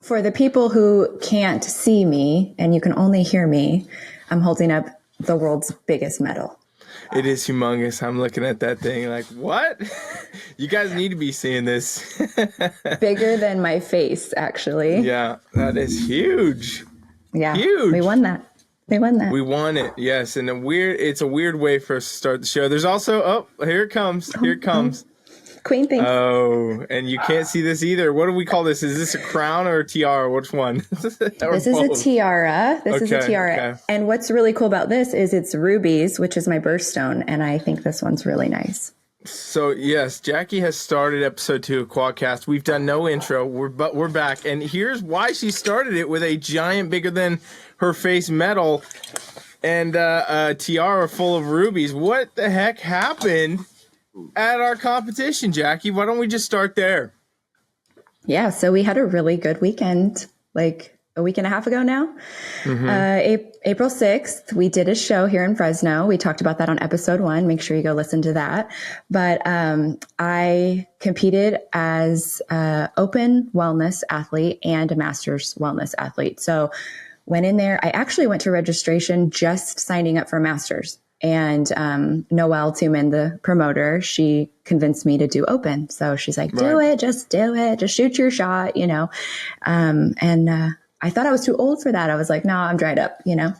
For the people who can't see me and you can only hear me, I'm holding up the world's biggest medal. It is humongous. I'm looking at that thing like, what? You guys need to be seeing this. Bigger than my face, actually. Yeah, that is huge. Yeah, huge. We won that. We won it, yes. And it's a weird way for us to start the show. There's also, here it comes. Queen thing. Oh, and you can't see this either. What do we call this? Is this a crown or a tiara? Which one? This is a tiara. Okay. And what's really cool about this is it's rubies, which is my birthstone. And I think this one's really nice. So, yes, Jackie has started episode 2 of QUADCast. We've done no intro, but we're back. And here's why she started it with a giant, bigger than her face medal and a tiara full of rubies. What the heck happened at our competition, Jackie? Why don't we just start there? Yeah, so we had a really good weekend, like a week and a half ago now. April 6th, we did a show here in Fresno. We talked about that on episode 1. Make sure you go listen to that. But I competed as an open wellness athlete and a master's wellness athlete. So went in there. I actually went to registration just signing up for master's. And Noelle Tuman, the promoter, she convinced me to do open. So she's like, do it, just shoot your shot, you know. And I thought I was too old for that. I was like, no, I'm dried up, you know.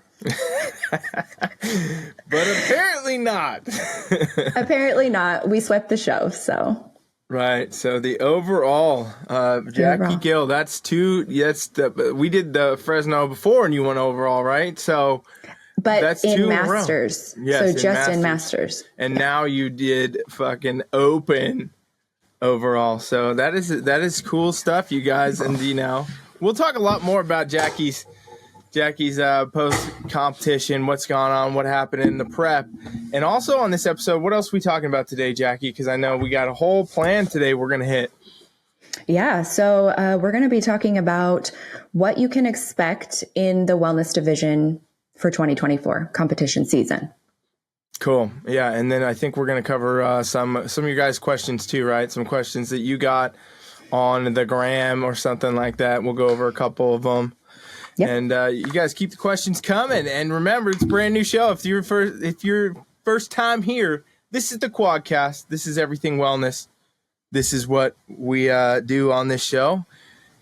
But apparently not. Apparently not. We swept the show, so. Right. So the overall, Jackie Gill, we did the Fresno before and you won overall, right? So. But that's in masters. Yes, so just in masters. And now you did fucking open overall. So that is cool stuff, you guys. And we'll talk a lot more about Jackie's post competition, what's gone on, what happened in the prep. And also on this episode, what else are we talking about today, Jackie? Because I know we got a whole plan today we're going to hit. Yeah. So we're going to be talking about what you can expect in the wellness division for 2024 competition season. Cool. Yeah. And then I think we're going to cover some of your guys' questions too, right? Some questions that you got on the gram or something like that. We'll go over a couple of them. Yep. And you guys keep the questions coming. And remember, it's a brand new show. If you're first time here, this is the QUADCast. This is everything wellness. This is what we do on this show.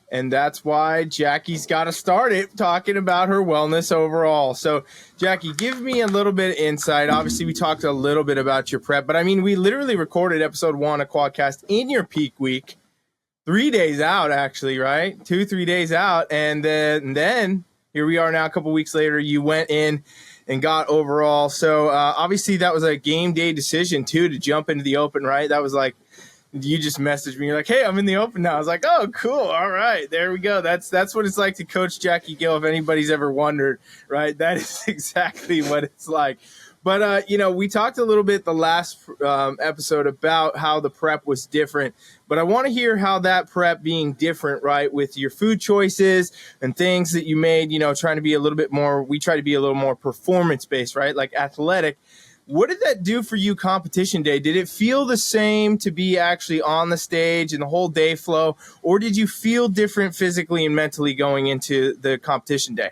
And that's why Jackie's got to start it talking about her wellness overall. So, Jackie, give me a little bit of insight. Obviously, we talked a little bit about your prep, but I mean, we literally recorded episode 1 of QUADCast in your peak week, 3 days out, actually, right? 2-3 days out. And then here we are now, a couple weeks later, you went in and got overall. So, obviously, that was a game day decision, too, to jump into the open, right? That was like, you just messaged me. You're like, hey, I'm in the open now. I was like, oh, cool. All right. There we go. That's what it's like to coach Jackie Gill, if anybody's ever wondered, right? That is exactly what it's like. But, we talked a little bit the last episode about how the prep was different. But I want to hear how that prep being different, right, with your food choices and things that you made, trying to be a little bit more, we try to be a little more performance-based, right, like athletic. What did that do for you competition day? Did it feel the same to be actually on the stage and the whole day flow, or did you feel different physically and mentally going into the competition day?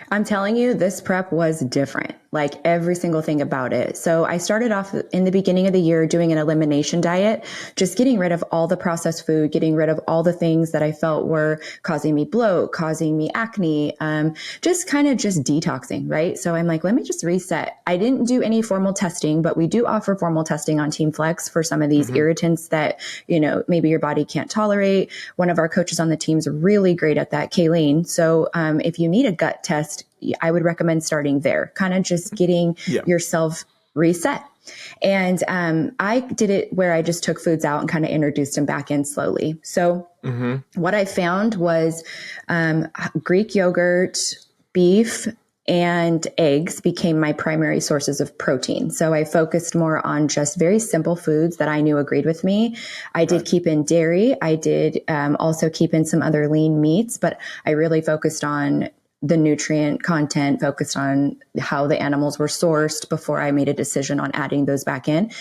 I'm telling you, this prep was different, like every single thing about it. So I started off in the beginning of the year doing an elimination diet, just getting rid of all the processed food, getting rid of all the things that I felt were causing me bloat, causing me acne, just detoxing, right? So I'm like, let me just reset. I didn't do any formal testing, but we do offer formal testing on Team Flex for some of these irritants that, maybe your body can't tolerate. One of our coaches on the team's really great at that, Kayleen. So if you need a gut test, I would recommend starting there, kind of just getting yourself reset. And I did it where I just took foods out and kind of introduced them back in slowly. So what I found was Greek yogurt, beef, and eggs became my primary sources of protein. So I focused more on just very simple foods that I knew agreed with me. I did keep in dairy. I did also keep in some other lean meats, but I really focused on the nutrient content, focused on how the animals were sourced before I made a decision on adding those back in.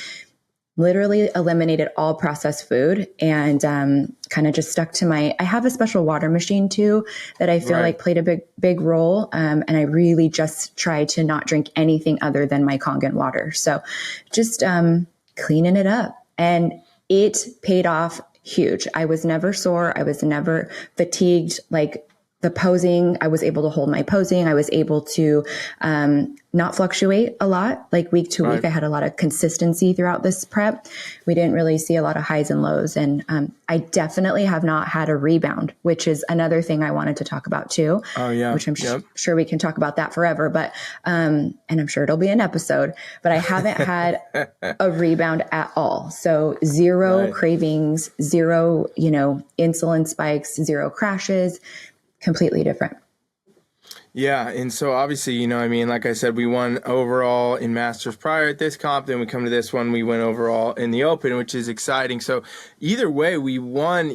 literally eliminated all processed food and kind of just stuck to I have a special water machine too that I feel like played a big role. And I really just try to not drink anything other than my Kangen water. So just cleaning it up, and it paid off huge. I was never sore. I was never fatigued. Like the posing, I was able to hold my posing. I was able to not fluctuate a lot, like week to week. I had a lot of consistency throughout this prep. We didn't really see a lot of highs and lows. And I definitely have not had a rebound, which is another thing I wanted to talk about too. Oh, yeah. Which I'm sure we can talk about that forever. But, and I'm sure it'll be an episode, but I haven't had a rebound at all. So zero cravings, zero, insulin spikes, zero crashes. Completely different. Yeah. And so obviously, like I said, we won overall in Masters prior at this comp. Then we come to this one, we went overall in the Open, which is exciting. So either way, we won,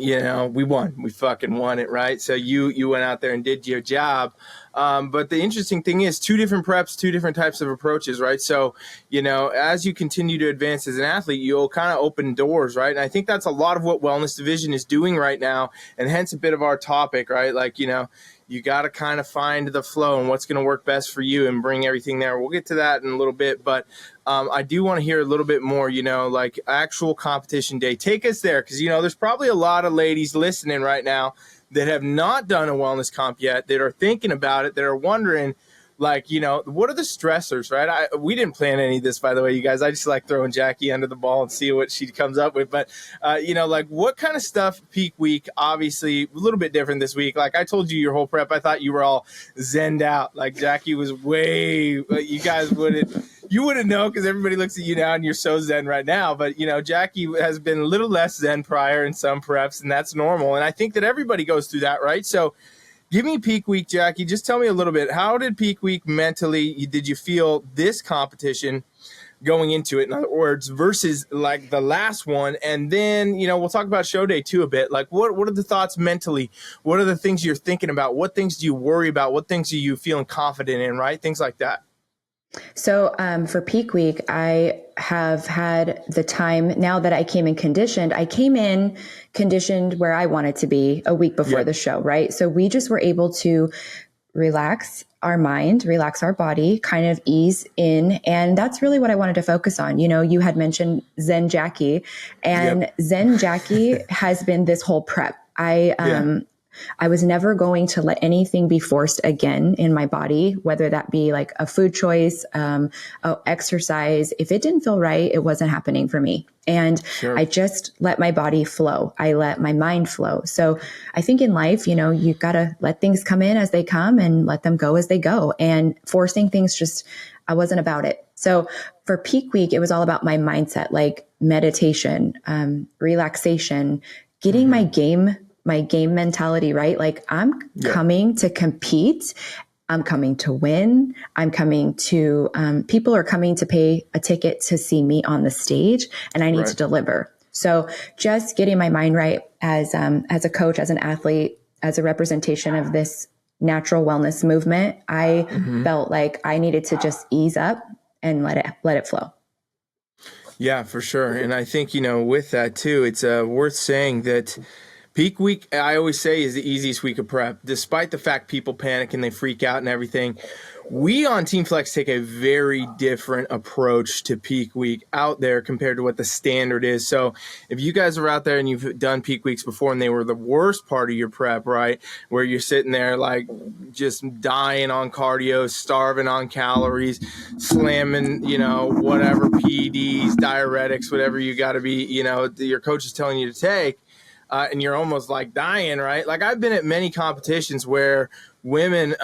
we fucking won it, right? So you went out there and did your job. But the interesting thing is 2 different preps, 2 different types of approaches, right? So, as you continue to advance as an athlete, you'll kind of open doors, right? And I think that's a lot of what Wellness Division is doing right now, and hence a bit of our topic, right? Like, you got to kind of find the flow and what's going to work best for you and bring everything there. We'll get to that in a little bit, but I do want to hear a little bit more, like actual competition day. Take us there, because, there's probably a lot of ladies listening right now that have not done a wellness comp yet, that are thinking about it, that are wondering, like, what are the stressors, right? We didn't plan any of this, by the way, you guys. I just like throwing Jackie under the ball and see what she comes up with. But, like, what kind of stuff peak week? Obviously, a little bit different this week. Like I told you, your whole prep, I thought you were all zenned out. Like Jackie was you guys you wouldn't know, because everybody looks at you now and you're so zen right now. But, Jackie has been a little less zen prior in some preps, and that's normal. And I think that everybody goes through that, right? So give me peak week, Jackie. Just tell me a little bit. How did peak week mentally, did you feel this competition going into it, in other words, versus like the last one? And then, we'll talk about show day too a bit. Like what are the thoughts mentally? What are the things you're thinking about? What things do you worry about? What things are you feeling confident in, right? Things like that. So for peak week, I have had the time now that I came in conditioned. I came in conditioned where I wanted to be a week before the show, right? So we just were able to relax our mind, relax our body, kind of ease in. And that's really what I wanted to focus on. You had mentioned Zen Jackie, and Zen Jackie has been this whole prep. I was never going to let anything be forced again in my body, whether that be like a food choice, exercise. If it didn't feel right, it wasn't happening for me. And I just let my body flow. I let my mind flow. So I think in life, you got to let things come in as they come and let them go as they go. And forcing things I wasn't about it. So for peak week, it was all about my mindset, like meditation, relaxation, getting my game mentality, right? Like I'm coming to compete. I'm coming to win. I'm coming to, people are coming to pay a ticket to see me on the stage, and I need to deliver. So just getting my mind right as a coach, as an athlete, as a representation of this natural wellness movement, I felt like I needed to just ease up and let it flow. Yeah, for sure. And I think, with that too, it's worth saying that peak week, I always say, is the easiest week of prep, despite the fact people panic and they freak out and everything. We on Team Flex take a very different approach to peak week out there compared to what the standard is. So if you guys are out there and you've done peak weeks before and they were the worst part of your prep, right, where you're sitting there like just dying on cardio, starving on calories, slamming, whatever PEDs, diuretics, whatever you got to be, your coach is telling you to take, and you're almost like dying, right? Like I've been at many competitions where women,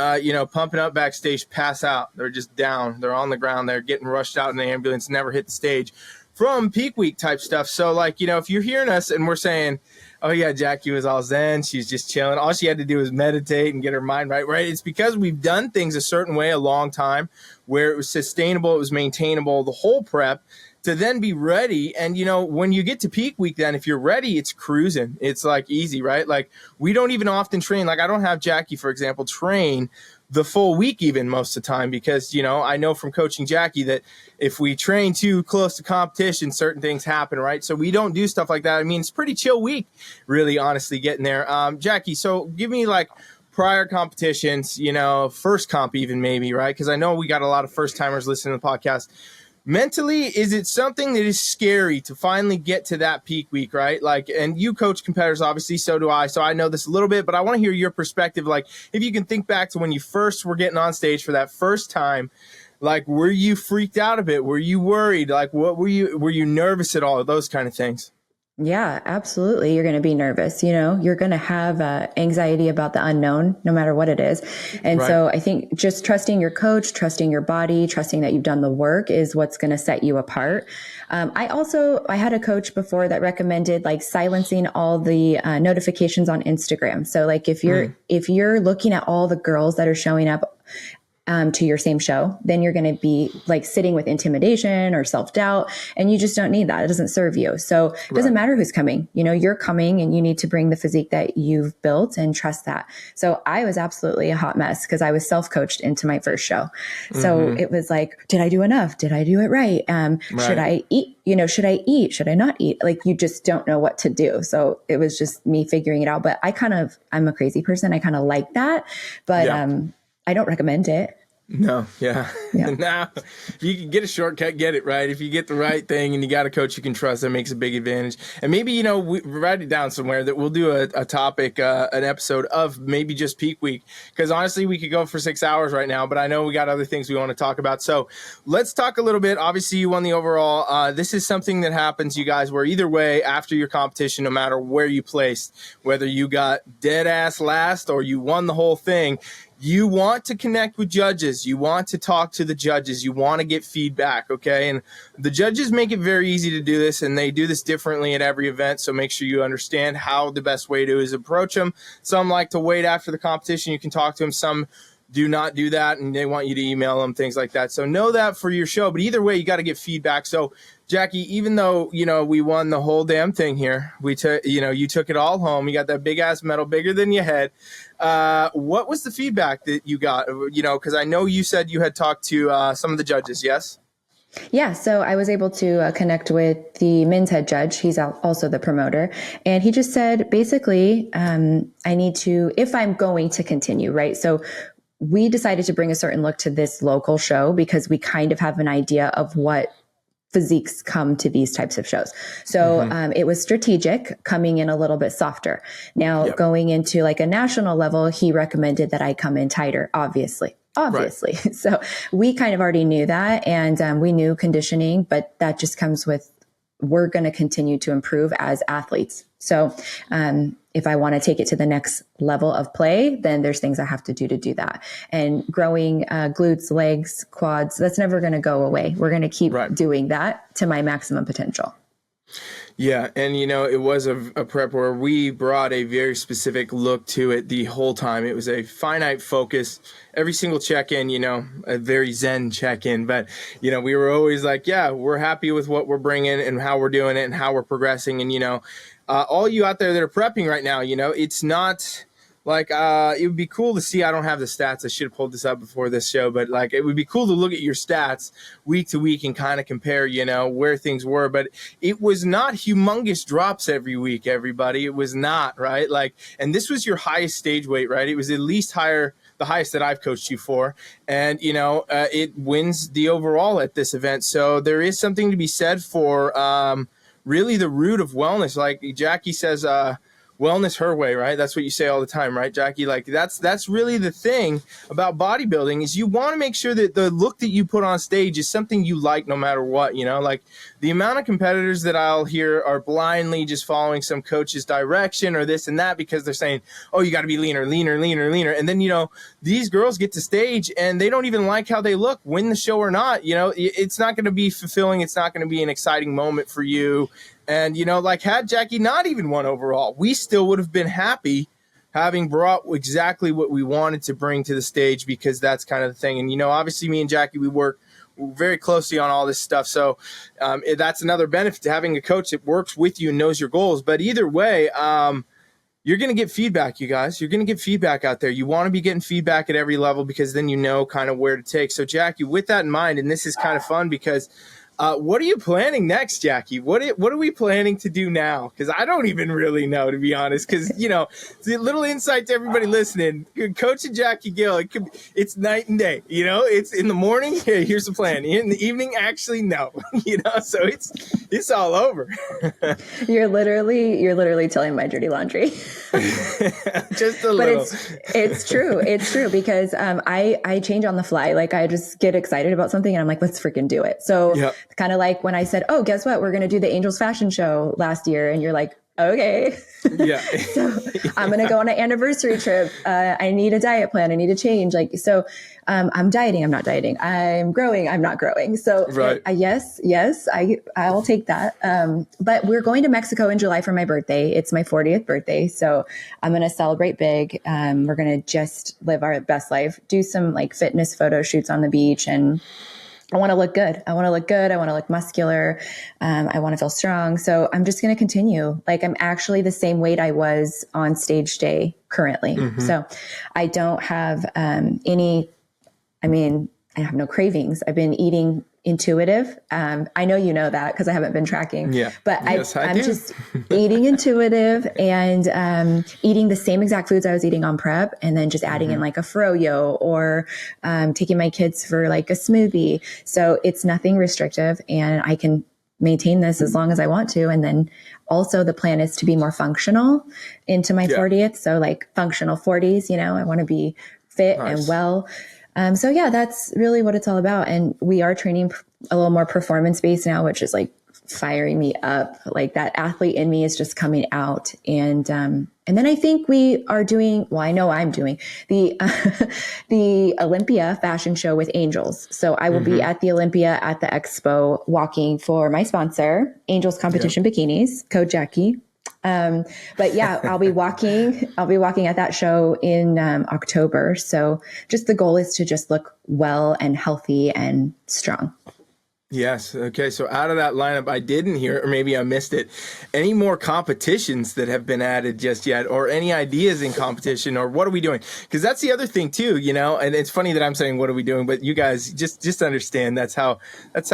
pumping up backstage pass out. They're just down. They're on the ground. They're getting rushed out in the ambulance, never hit the stage from peak week type stuff. So like, if you're hearing us and we're saying, oh yeah, Jackie was all zen, she's just chilling, all she had to do was meditate and get her mind right? It's because we've done things a certain way a long time where it was sustainable, it was maintainable, the whole prep, to then be ready. And, when you get to peak week, then if you're ready, it's cruising. It's like easy, right? Like we don't even often train. Like I don't have Jackie, for example, train the full week even most of the time, because, I know from coaching Jackie that if we train too close to competition, certain things happen, right? So we don't do stuff like that. I mean, it's a pretty chill week, really, honestly, getting there. Jackie, so give me like prior competitions, first comp even maybe, right? Because I know we got a lot of first timers listening to the podcast. Mentally, is it something that is scary to finally get to that peak week, right? Like, and you coach competitors, obviously, so do I. So I know this a little bit, but I want to hear your perspective. Like, if you can think back to when you first were getting on stage for that first time, like, were you freaked out a bit? Were you worried? Like, were you nervous at all? Those kind of things. Yeah, absolutely. You're going to be nervous. You're going to have anxiety about the unknown, no matter what it is. And Right. So I think just trusting your coach, trusting your body, trusting that you've done the work is what's going to set you apart. I had a coach before that recommended like silencing all the notifications on Instagram. So like if you're looking at all the girls that are showing up to your same show, then you're going to be like sitting with intimidation or self-doubt, and you just don't need that. It doesn't serve you. So it doesn't matter who's coming, you're coming and you need to bring the physique that you've built and trust that. So I was absolutely a hot mess because I was self-coached into my first show. So it was like, did I do enough? Did I do it right? Should I eat? Should I eat? Should I not eat? Like, you just don't know what to do. So it was just me figuring it out. But I'm a crazy person. I kind of like that, but I don't recommend it. No, yeah. Now, if you can get a shortcut, get it, right? If you get the right thing and you got a coach you can trust, that makes a big advantage. And maybe, we write it down somewhere that we'll do a topic, an episode of maybe just peak week. Because honestly, we could go for 6 hours right now, but I know we got other things we want to talk about. So let's talk a little bit. Obviously, you won the overall. This is something that happens, you guys, where either way, after your competition, no matter where you placed, whether you got dead ass last or you won the whole thing, you want to connect with judges. You want to talk to the judges. You want to get feedback, okay? And the judges make it very easy to do this, and they do this differently at every event, so make sure you understand how the best way to is approach them. Some like to wait after the competition. You can talk to them. Some do not do that, and they want you to email them, things like that. So know that for your show. But either way, you got to get feedback. So, Jackie, even though, we won the whole damn thing here, you took it all home. You got that big-ass medal, bigger than your head. What was the feedback that you got? Because I know you said you had talked to some of the judges, yes? Yeah, so I was able to connect with the men's head judge. He's also the promoter. And he just said, basically, I need to, if I'm going to continue, right? So we decided to bring a certain look to this local show because we kind of have an idea of what physiques come to these types of shows. So it was strategic, coming in a little bit softer. Now, going into like a national level, he recommended that I come in tighter, obviously. Right. So we kind of already knew that, and we knew conditioning, but that just comes with, we're going to continue to improve as athletes. So if I want to take it to the next level of play, then there's things I have to do that. And growing glutes, legs, quads, that's never going to go away. We're going to keep doing that to my maximum potential. Yeah, and it was a prep where we brought a very specific look to it the whole time. It was a finite focus. Every single check-in, a very zen check-in. But, we were always like, yeah, we're happy with what we're bringing and how we're doing it and how we're progressing. And, all you out there that are prepping right now, it's not like it would be cool to see. I don't have the stats. I should have pulled this up before this show, but like it would be cool to look at your stats week to week and kind of compare, where things were. But it was not humongous drops every week, everybody. It was not, right? Like, and this was your highest stage weight, right? It was at least higher, the highest that I've coached you for. And, it wins the overall at this event. So there is something to be said for really the root of wellness. Like Jackie says, wellness her way, right? That's what you say all the time, right, Jackie? Like that's really the thing about bodybuilding is you want to make sure that the look that you put on stage is something you like no matter what, like the amount of competitors that I'll hear are blindly just following some coach's direction or this and that because they're saying, oh, you got to be leaner. And then, these girls get to stage and they don't even like how they look, win the show or not. It's not going to be fulfilling. It's not going to be an exciting moment for you. And, had Jackie not even won overall, we still would have been happy having brought exactly what we wanted to bring to the stage because that's kind of the thing. And, obviously me and Jackie, we work very closely on all this stuff. So that's another benefit to having a coach that works with you and knows your goals. But either way, you're going to get feedback, you guys. You're going to get feedback out there. You want to be getting feedback at every level because then you know kind of where to take. So, Jackie, with that in mind, and this is kind of fun because what are you planning next, Jackie? What are we planning to do now? Because I don't even really know, to be honest. Because, the little insight to everybody listening, Coach and Jackie Gill, it's night and day. It's in the morning, hey, here's the plan. In the evening, actually, no. So it's all over. You're literally telling my dirty laundry. Just a little. But it's true. It's true because I change on the fly. Like I just get excited about something and I'm like, let's freaking do it. So Yep. Kind of like when I said, oh, guess what? We're going to do the Angels fashion show last year. And you're like, okay. Yeah. So I'm going to go on an anniversary trip. I need a diet plan. I need to change. I'm dieting. I'm not dieting. I'm growing. I'm not growing. So right. Yes, I'll take that. But we're going to Mexico in July for my birthday. It's my 40th birthday. So I'm going to celebrate big. We're going to just live our best life, do some like fitness photo shoots on the beach, and I want to look good. I want to look muscular. I want to feel strong. So I'm just going to continue. Like I'm actually the same weight I was on stage day currently. Mm-hmm. So I don't have I have no cravings. I've been eating intuitive. I know you know that because I haven't been tracking. Yeah. But I'm just eating intuitive and eating the same exact foods I was eating on prep, and then just adding in like a froyo or taking my kids for like a smoothie. So it's nothing restrictive, and I can maintain this as long as I want to. And then also the plan is to be more functional into my 40th. So like functional 40s, I want to be fit and well. So yeah, that's really what it's all about. And we are training a little more performance based now, which is like firing me up. Like that athlete in me is just coming out. And then I think we are doing, well, I know I'm doing the Olympia fashion show with Angels. So I will be at the Olympia at the expo walking for my sponsor, Angels Competition Bikinis, Code Jackie. But yeah, I'll be walking at that show in October. So just the goal is to just look well and healthy and strong. Yes. Okay. So out of that lineup, I didn't hear, or maybe I missed it, any more competitions that have been added just yet, or any ideas in competition, or what are we doing? Because that's the other thing too, and it's funny that I'm saying, what are we doing? But you guys just understand that's how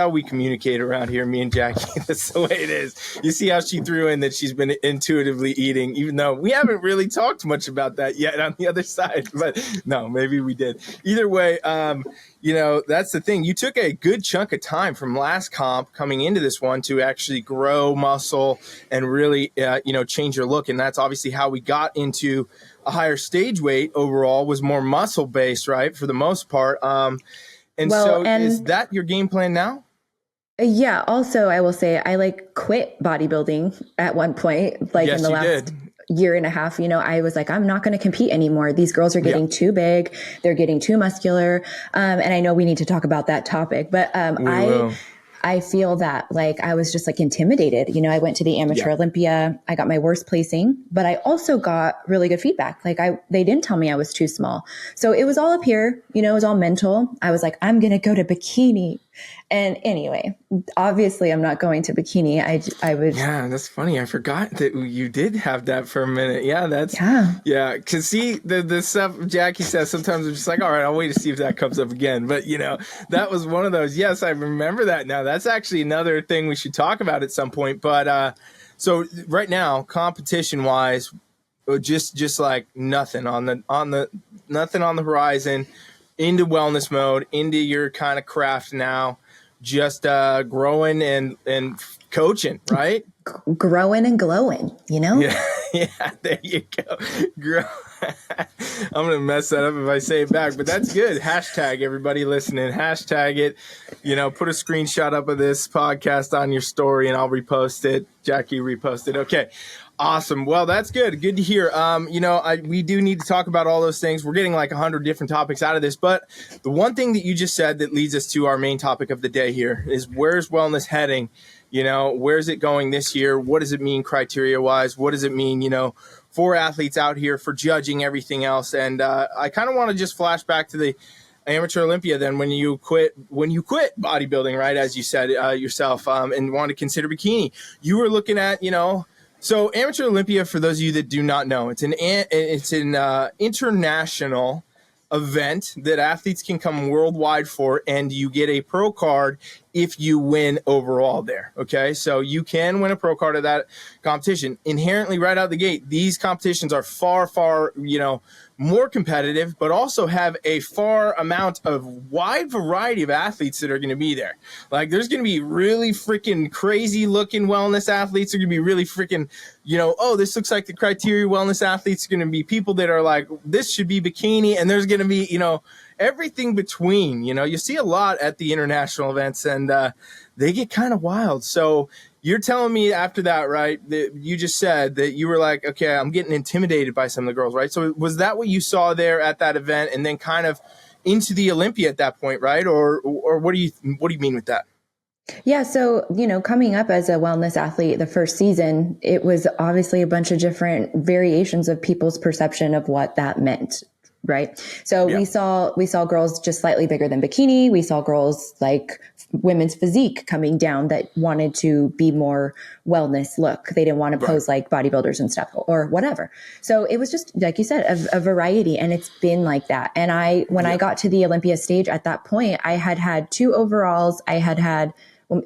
we communicate around here, me and Jackie. That's the way it is. You see how she threw in that she's been intuitively eating, even though we haven't really talked much about that yet on the other side, but no, maybe we did. Either way, that's the thing. You took a good chunk of time from last comp coming into this one to actually grow muscle and really, change your look. And that's obviously how we got into a higher stage weight overall, was more muscle based, right? For the most part. Is that your game plan now? Yeah. Also, I will say I quit bodybuilding at one point, in the last year and a half. I was like, I'm not going to compete anymore. These girls are getting too big. They're getting too muscular. And I know we need to talk about that topic, but I feel that I was just intimidated. I went to the Amateur Olympia. I got my worst placing, but I also got really good feedback. They didn't tell me I was too small. So it was all up here, it was all mental. I was like, I'm going to go to bikini. And anyway, obviously I'm not going to bikini. I would. Yeah, that's funny. I forgot that you did have that for a minute. Yeah, Cause see the stuff Jackie says, sometimes I'm just like, all right, I'll wait to see if that comes up again. But that was one of those. Yes, I remember that now. That's actually another thing we should talk about at some point. But so right now, competition wise, just like nothing on the nothing on the horizon. Into wellness mode, into your kind of craft now, just growing and coaching, right? Growing and glowing, Yeah, there you go. I'm going to mess that up if I say it back, but that's good. Hashtag everybody listening. Hashtag it. Put a screenshot up of this podcast on your story and I'll repost it. Jackie reposted. Okay. Awesome. Well, that's good. Good to hear. We do need to talk about all those things. We're getting 100 different topics out of this, but the one thing that you just said that leads us to our main topic of the day here is, where's wellness heading? Where's it going this year? What does it mean criteria wise? What does it mean, for athletes out here, for judging everything else? And I kind of want to just flash back to the Amateur Olympia then, when you quit bodybuilding, right? As you said yourself, and want to consider bikini, you were looking at, So Amateur Olympia, for those of you that do not know, it's an international event that athletes can come worldwide for, and you get a pro card if you win overall there. Okay, so you can win a pro card at that competition. Inherently, right out the gate, these competitions are far more competitive, but also have a far amount of wide variety of athletes that are going to be there. Like, there's going to be really freaking crazy looking wellness athletes. There are going to be really freaking, oh, this looks like the criteria wellness athletes. Are going to be people that are like, this should be bikini. And there's going to be, everything between. You see a lot at the international events, and they get kind of wild. So you're telling me after that, right, that you just said that you were like, okay, I'm getting intimidated by some of the girls, right? So was that what you saw there at that event, and then kind of into the Olympia at that point, right? Or what do you mean with that? Yeah. So, coming up as a wellness athlete, the first season, it was obviously a bunch of different variations of people's perception of what that meant. Right. So we saw girls just slightly bigger than bikini. We saw girls like women's physique coming down that wanted to be more wellness look. They didn't want to pose like bodybuilders and stuff or whatever. So it was just, like you said, a variety, and it's been like that. And when I got to the Olympia stage at that point, I had 2 overalls. I had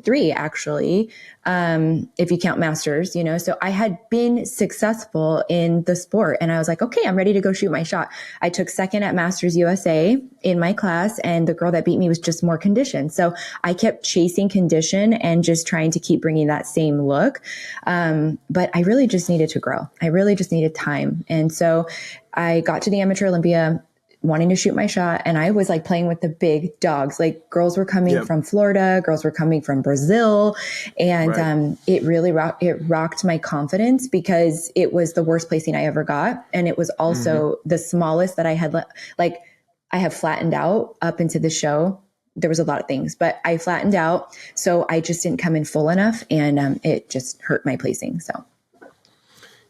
3 actually, if you count masters, so I had been successful in the sport, and I was like, okay, I'm ready to go shoot my shot. I took second at Masters USA in my class, and the girl that beat me was just more conditioned. So I kept chasing condition and just trying to keep bringing that same look. But I really just needed to grow. I really just needed time. And so I got to the Amateur Olympia wanting to shoot my shot. And I was like playing with the big dogs. Like, girls were coming from Florida, girls were coming from Brazil. And it really rocked my confidence, because it was the worst placing I ever got. And it was also the smallest that I had, I have flattened out up into the show. There was a lot of things, but I flattened out. So I just didn't come in full enough, and it just hurt my placing. So.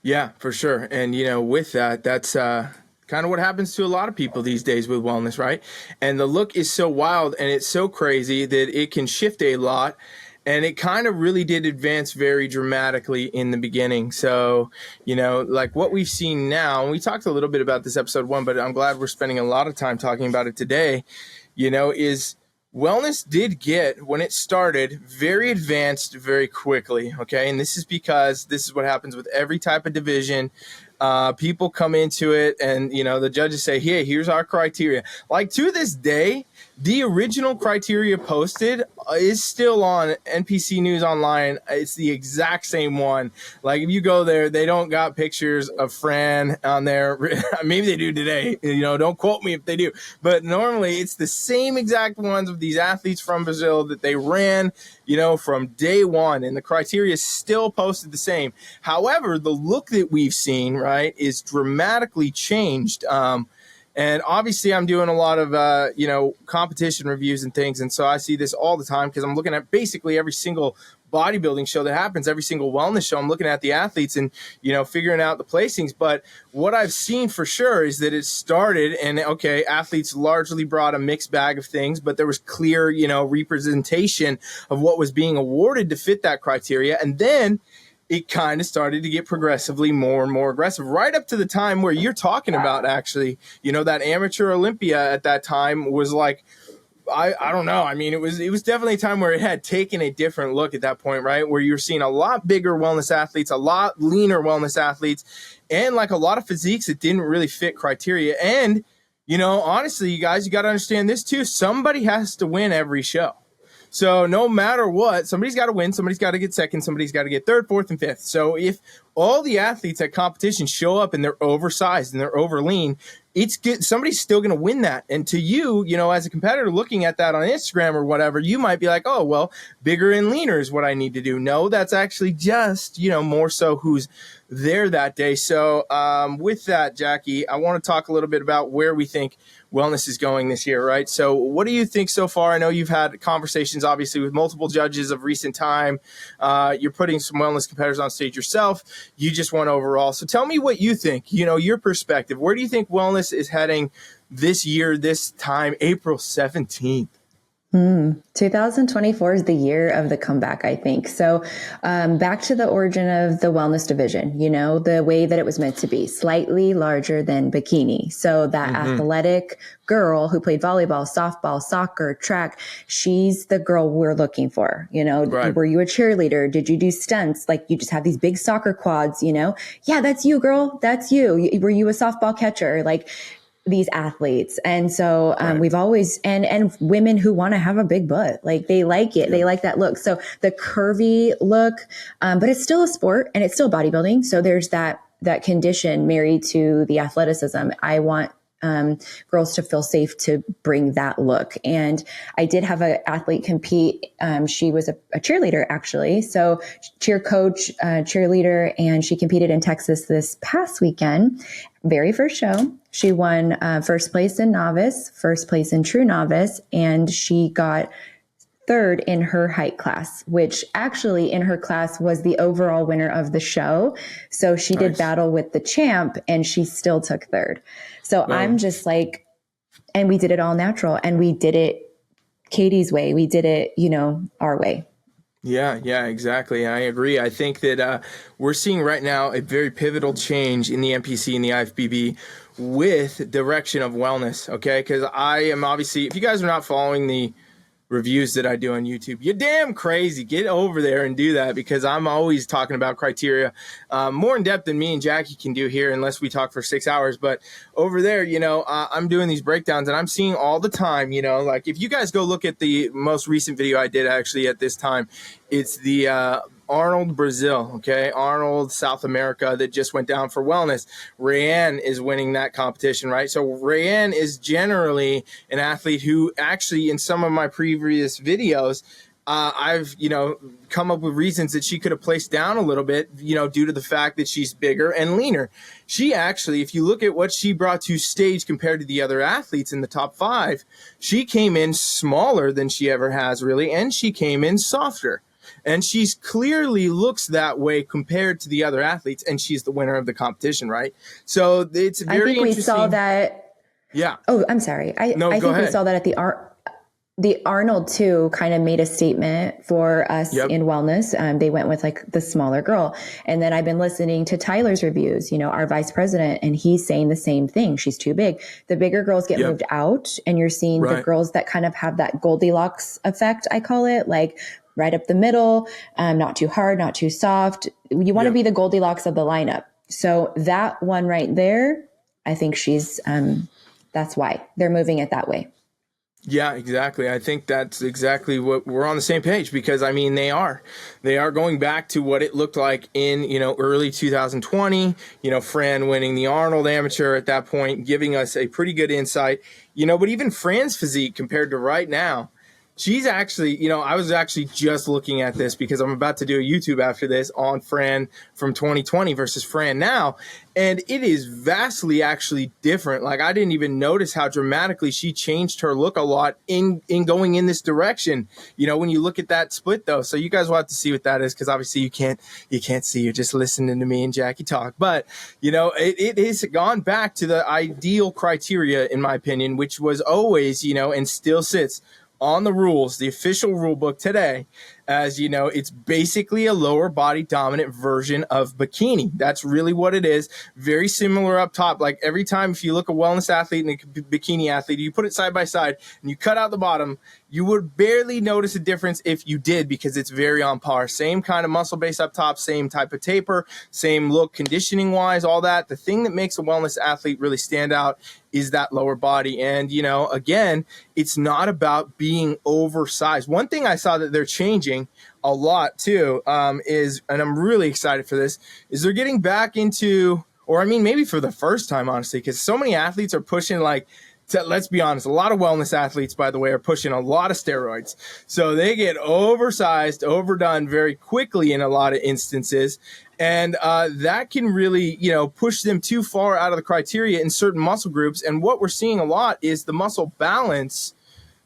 Yeah, for sure. And, with that, that's, kind of what happens to a lot of people these days with wellness, right? And the look is so wild and it's so crazy that it can shift a lot. And it kind of really did advance very dramatically in the beginning. So, like what we've seen now, and we talked a little bit about this episode 1, but I'm glad we're spending a lot of time talking about it today, is wellness did get, when it started, very advanced very quickly. Okay. And this is because this is what happens with every type of division. People come into it, and the judges say, "Hey, here's our criteria." Like, to this day, the original criteria posted is still on NPC News Online. It's the exact same one. Like, if you go there, they don't got pictures of Fran on there. Maybe they do today. Don't quote me if they do. But normally, it's the same exact ones of these athletes from Brazil that they ran, from day one. And the criteria is still posted the same. However, the look that we've seen, right, is dramatically changed. And obviously I'm doing a lot of, competition reviews and things. And so I see this all the time, because I'm looking at basically every single bodybuilding show that happens, every single wellness show. I'm looking at the athletes and, figuring out the placings. But what I've seen for sure is that it started, and okay, athletes largely brought a mixed bag of things, but there was clear, representation of what was being awarded to fit that criteria. And then it kind of started to get progressively more and more aggressive, right up to the time where you're talking about, actually, that Amateur Olympia at that time was like, I don't know. I mean, it was definitely a time where it had taken a different look at that point, right? Where you're seeing a lot bigger wellness athletes, a lot leaner wellness athletes, and like a lot of physiques that didn't really fit criteria. And, honestly, you guys, you got to understand this too. Somebody has to win every show. So no matter what, somebody's got to win, somebody's got to get second, somebody's got to get third, fourth, and fifth. So if all the athletes at competition show up and they're oversized and they're over lean, it's good. Somebody's still going to win that. And to you, as a competitor looking at that on Instagram or whatever, you might be like, oh, well, bigger and leaner is what I need to do. No, that's actually just, more so who's there that day. So with that, Jackie, I want to talk a little bit about where we think wellness is going this year, right? So what do you think so far? I know you've had conversations, obviously, with multiple judges of recent time. You're putting some wellness competitors on stage yourself. You just won overall. So tell me what you think, your perspective. Where do you think wellness is heading this year, this time, April 17th? 2024 is the year of the comeback, I think. So, back to the origin of the wellness division, the way that it was meant to be, slightly larger than bikini. So that athletic girl who played volleyball, softball, soccer, track, she's the girl we're looking for. Right. Were you a cheerleader? Did you do stunts? Like, you just have these big soccer quads, Yeah, that's you, girl. That's you. Were you a softball catcher? Like, these athletes. And so we've always, and women who want to have a big butt, like, they like it. Yeah. They like that look. So the curvy look, but it's still a sport and it's still bodybuilding. So there's that condition married to the athleticism. I want girls to feel safe to bring that look. And I did have an athlete compete. She was a cheerleader, actually. So cheer coach, cheerleader, and she competed in Texas this past weekend. Very first show. She won first place in novice, first place in true novice, and she got third in her height class, which actually in her class was the overall winner of the show. So she did battle with the champ and she still took third. So I'm just like, and we did it all natural, and we did it Katie's way. We did it, our way. Yeah, exactly. I agree. I think that we're seeing right now a very pivotal change in the NPC and the IFBB with direction of wellness. Okay. Because I am obviously, if you guys are not following the reviews that I do on YouTube, you're damn crazy. Get over there and do that, because I'm always talking about criteria more in depth than me and Jackie can do here, unless we talk for 6 hours. But over there, I'm doing these breakdowns, and I'm seeing all the time, like, if you guys go look at the most recent video I did actually at this time, it's the Arnold Brazil, okay? Arnold South America, that just went down for wellness. Ryan is winning that competition, right? So Ryan is generally an athlete who actually, in some of my previous videos, I've, come up with reasons that she could have placed down a little bit, due to the fact that she's bigger and leaner. She actually, if you look at what she brought to stage compared to the other athletes in the top 5, she came in smaller than she ever has, really, and she came in softer. And she's clearly looks that way compared to the other athletes, and she's the winner of the competition, right? So it's very I think we saw that. Yeah. Oh, I'm sorry. I think we saw that at the Arnold too kind of made a statement for us in wellness. They went with like the smaller girl. And then I've been listening to Tyler's reviews, our vice president, and he's saying the same thing. She's too big. The bigger girls get moved out, and you're seeing the girls that kind of have that Goldilocks effect, I call it, like right up the middle, not too hard, not too soft. You want to be the Goldilocks of the lineup. So that one right there, I think she's, that's why they're moving it that way. Yeah, exactly. I think that's exactly what we're on the same page, because they are going back to what it looked like in, early 2020, Fran winning the Arnold Amateur at that point, giving us a pretty good insight, but even Fran's physique compared to right now, she's actually, I was actually just looking at this because I'm about to do a YouTube after this on Fran from 2020 versus Fran now. And it is vastly actually different. Like, I didn't even notice how dramatically she changed her look a lot in going in this direction, when you look at that split though. So you guys will have to see what that is, because obviously you can't see, you're just listening to me and Jackie talk. But, it has gone back to the ideal criteria, in my opinion, which was always, and still sits on the rules, the official rule book today, as it's basically a lower body dominant version of bikini. That's really what it is. Very similar up top. Like, every time if you look a wellness athlete and a bikini athlete, you put it side by side and you cut out the bottom, you would barely notice a difference if you did, because it's very on par. Same kind of muscle base up top, same type of taper, same look, conditioning wise, all that. The thing that makes a wellness athlete really stand out is that lower body. And, again, it's not about being oversized. One thing I saw that they're changing a lot too, is, and I'm really excited for this, is they're getting back into, or maybe for the first time, honestly, because so many athletes are pushing, like, let's be honest, a lot of wellness athletes, by the way, are pushing a lot of steroids. So they get oversized, overdone very quickly in a lot of instances. And that can really, push them too far out of the criteria in certain muscle groups. And what we're seeing a lot is the muscle balance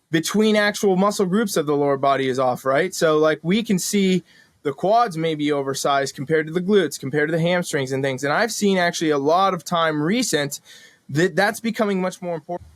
between actual muscle groups of the lower body is off, right? So, like, we can see the quads may be oversized compared to the glutes, compared to the hamstrings and things. And I've seen actually a lot of time recent that's becoming much more important.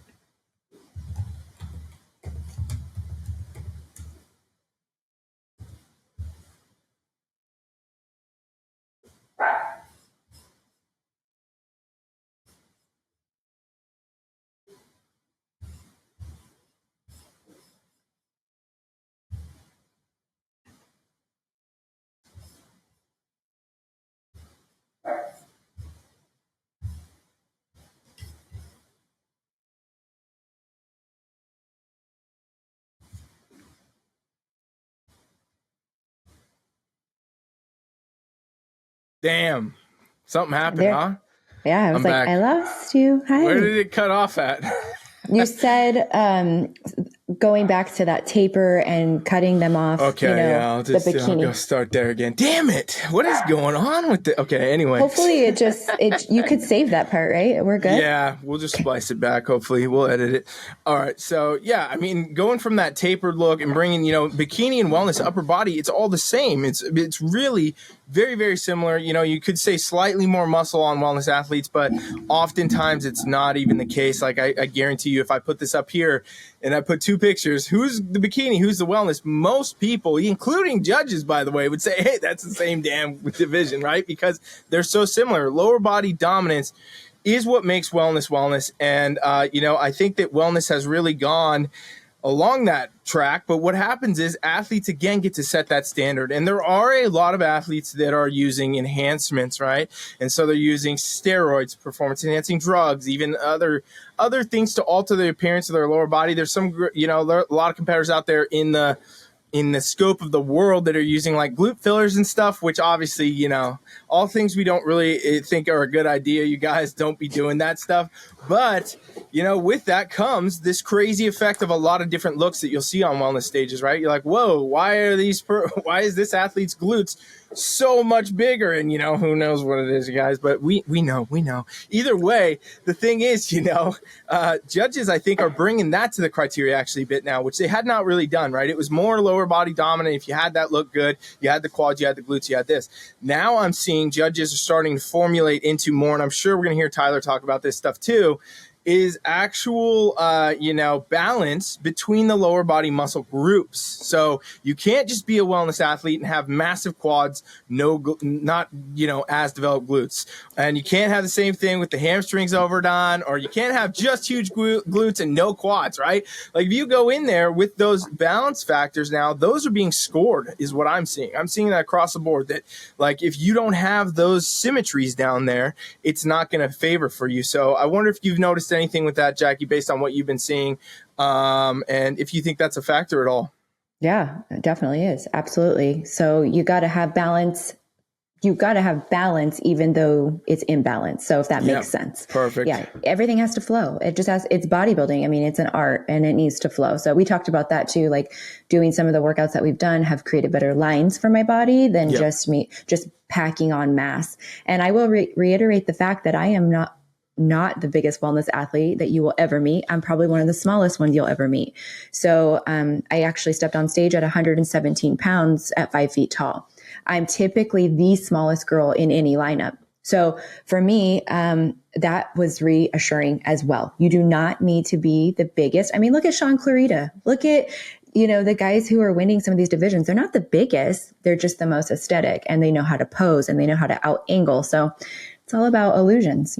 Damn. Something happened, There. huh? Yeah, I was I'm like, back. I lost you. Hi. Where did it cut off at? You said going back to that taper and cutting them off, Okay, yeah, I'll the I'll go bikini. start there again. Damn it. What is going on with it? Okay, anyway. Hopefully you could save that part, right? We're good. Yeah, we'll just splice it back. Hopefully we'll edit it. All right. So yeah, I mean, going from that tapered look and bringing, bikini and wellness, upper body, it's all the same. It's really very, very similar. You could say slightly more muscle on wellness athletes, but oftentimes it's not even the case. Like I guarantee you, if I put this up here and I put two pictures, who's the bikini, who's the wellness, most people, including judges, by the way, would say, hey, that's the same damn division, right? Because they're so similar. Lower body dominance is what makes wellness. And, I think that wellness has really gone along that track. But what happens is athletes, again, get to set that standard. And there are a lot of athletes that are using enhancements, right? And so they're using steroids, performance enhancing drugs, even other things to alter the appearance of their lower body. There's some, there are a lot of competitors out there in the scope of the world that are using like glute fillers and stuff, which obviously, all things we don't really think are a good idea. You guys don't be doing that stuff. But, with that comes this crazy effect of a lot of different looks that you'll see on wellness stages, right? You're like, whoa, why is this athlete's glutes so much bigger? And, who knows what it is, you guys, but we know. Either way, the thing is, judges, I think, are bringing that to the criteria actually a bit now, which they had not really done, right? It was more lower body dominant. If you had that look good, you had the quads, you had the glutes, you had this. Now I'm seeing judges are starting to formulate into more, and I'm sure we're going to hear Tyler talk about this stuff too, is actual, balance between the lower body muscle groups. So you can't just be a wellness athlete and have massive quads, not as developed glutes. And you can't have the same thing with the hamstrings overdone, or you can't have just huge glutes and no quads, right? Like if you go in there with those balance factors now, those are being scored is what I'm seeing. I'm seeing that across the board, that like if you don't have those symmetries down there, it's not going to favor for you. So I wonder if you've noticed anything with that, Jackie, based on what you've been seeing, and if you think that's a factor at all. Yeah, it definitely is. Absolutely. So you got to have balance. You've got to have balance, even though it's imbalance. So if that makes sense. Perfect. Yeah. Everything has to flow. It's bodybuilding. I mean, it's an art and it needs to flow. So we talked about that too, like doing some of the workouts that we've done have created better lines for my body than just packing on mass. And I will reiterate the fact that I am not the biggest wellness athlete that you will ever meet. I'm probably one of the smallest ones you'll ever meet. So I actually stepped on stage at 117 pounds at 5 feet tall. I'm typically the smallest girl in any lineup. So for me, that was reassuring as well. You do not need to be the biggest. I mean, look at Sean Clarita. Look at, the guys who are winning some of these divisions. They're not the biggest. They're just the most aesthetic, and they know how to pose and they know how to out angle. So it's all about illusions,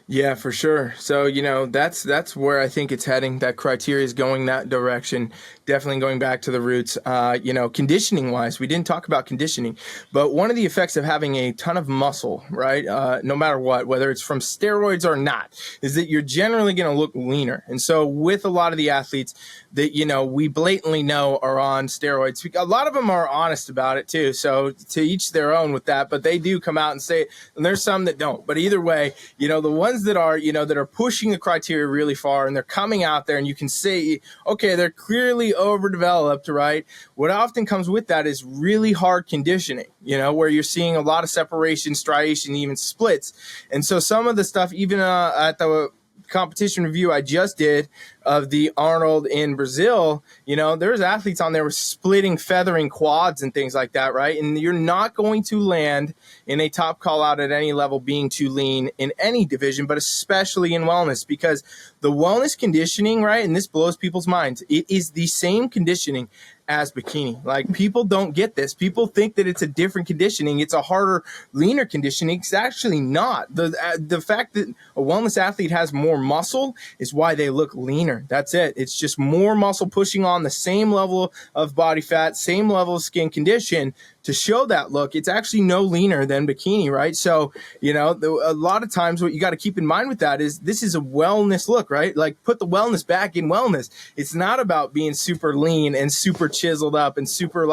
Yeah, for sure. So, that's where I think it's heading. That criteria is going that direction. Definitely going back to the roots. Conditioning wise, we didn't talk about conditioning, but one of the effects of having a ton of muscle, right? No matter what, whether it's from steroids or not, is that you're generally going to look leaner. And so with a lot of the athletes that, we blatantly know are on steroids, a lot of them are honest about it too. So to each their own with that, but they do come out and say it, and there's some that don't. But either way, the ones that are, that are pushing the criteria really far and they're coming out there and you can say, okay, they're clearly overdeveloped, right? What often comes with that is really hard conditioning, where you're seeing a lot of separation, striation, even splits. And so some of the stuff, even at the competition review I just did of the Arnold in Brazil, there's athletes on there with splitting, feathering quads and things like that, right? And you're not going to land in a top call out at any level being too lean in any division, but especially in wellness, because the wellness conditioning, right, and this blows people's minds, it is the same conditioning as bikini. Like, people don't get this. People think that it's a different conditioning. It's a harder, leaner conditioning. It's actually not. The fact that a wellness athlete has more muscle is why they look leaner. That's it. It's just more muscle pushing on the same level of body fat, same level of skin condition to show that look. It's actually no leaner than bikini, right? So, a lot of times what you got to keep in mind with that is this is a wellness look, right? Like, put the wellness back in wellness. It's not about being super lean and super chiseled up and super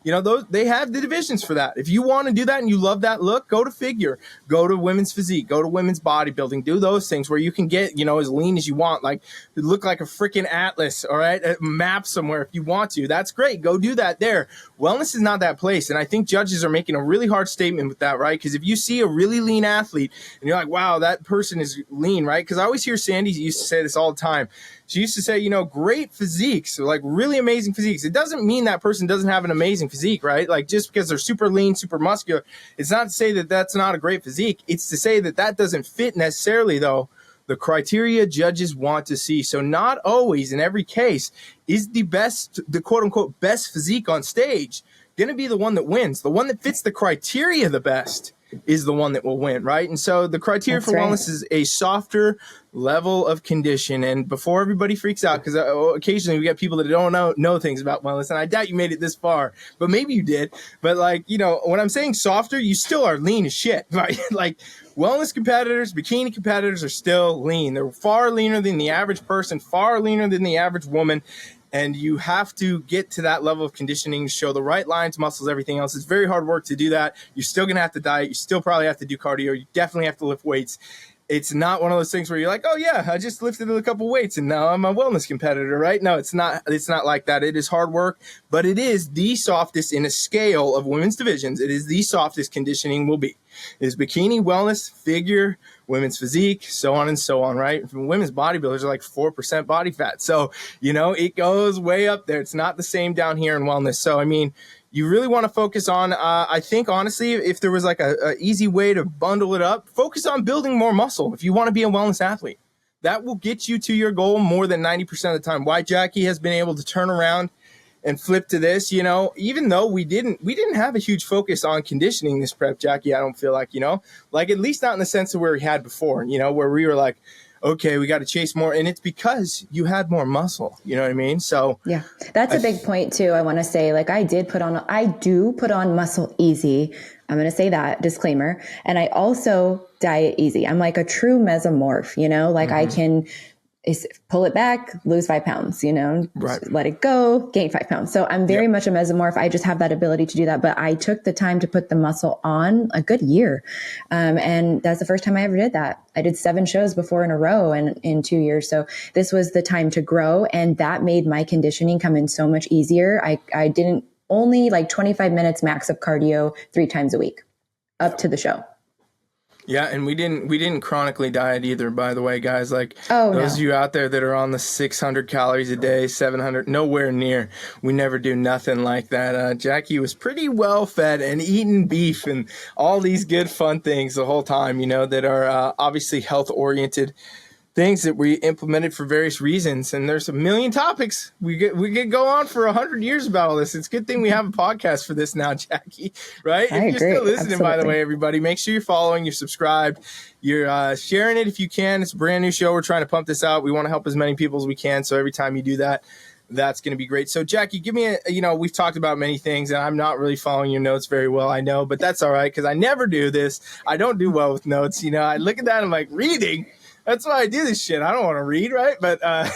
those, they have the divisions for that. If you want to do that and you love that look, go to figure, go to women's physique, go to women's bodybuilding, do those things where you can get, as lean as you want, like look like a freaking atlas, all right, a map somewhere if you want to. That's great. Go do that there. Wellness is not that place. And I think judges are making a really hard statement with that, right? Because if you see a really lean athlete and you're like, wow, that person is lean, right? Because I always hear Sandy used to say this all the time. She used to say, great physiques, like really amazing physiques. It doesn't mean that person doesn't have an amazing physique, right? Like just because they're super lean, super muscular, it's not to say that that's not a great physique. It's to say that that doesn't fit necessarily, though, the criteria judges want to see. So not always in every case is the quote unquote best physique on stage going to be the one that wins. The one that fits the criteria the best is the one that will win, right? And so the criteria for wellness is a softer level of condition. And before everybody freaks out, because occasionally we get people that don't know things about wellness, and I doubt you made it this far, but maybe you did. But when I'm saying softer, you still are lean as shit, right? Like wellness competitors, bikini competitors are still lean. They're far leaner than the average person, far leaner than the average woman. And you have to get to that level of conditioning, show the right lines, muscles, everything else. It's very hard work to do that. You're still going to have to diet. You still probably have to do cardio. You definitely have to lift weights. It's not one of those things where you're like, oh yeah, I just lifted a couple weights and now I'm a wellness competitor, right? No, it's not like that. It is hard work, but it is the softest in a scale of women's divisions. It is the softest conditioning will be. It is bikini, wellness, figure, women's physique, so on and so on, right? Women's bodybuilders are like 4% body fat. So, it goes way up there. It's not the same down here in wellness. So, you really want to focus on, I think, honestly, if there was like a easy way to bundle it up, focus on building more muscle. If you want to be a wellness athlete, that will get you to your goal more than 90% of the time. Why Jackie has been able to turn around and flip to this, even though we didn't have a huge focus on conditioning this prep, Jackie, I don't feel like, like at least not in the sense of where we had before, where we were like, okay, we got to chase more. And it's because you had more muscle. You know what I mean? So yeah, that's a big point too. I want to say, like, I do put on muscle easy. I'm going to say that disclaimer. And I also diet easy. I'm like a true mesomorph, like I can pull it back, lose 5 pounds, right. Let it go, gain 5 pounds. So I'm very much a mesomorph. I just have that ability to do that. But I took the time to put the muscle on a good year. And that's the first time I ever did that. I did 7 shows before in a row in 2 years. So this was the time to grow. And that made my conditioning come in so much easier. I didn't only like 25 minutes max of cardio 3 times a week up to the show. Yeah, and we didn't chronically diet either, by the way, guys. Like those of you out there that are on the 600 calories a day, 700, nowhere near. We never do nothing like that. Jackie was pretty well fed and eating beef and all these good fun things the whole time, that are obviously health oriented things that we implemented for various reasons. And there's a million topics. We could go on for 100 years about all this. It's a good thing we have a podcast for this now, Jackie, right? I if you're agree. still listening, Absolutely. by the way, everybody, make sure you're following, you're subscribed, you're sharing it if you can. It's a brand new show. We're trying to pump this out. We want to help as many people as we can. So every time you do that, that's going to be great. So Jackie, give me we've talked about many things and I'm not really following your notes very well. I know, but that's all right. Cause I never do this. I don't do well with notes. I look at that and I'm like, reading. That's why I do this shit. I don't want to read, right? But, I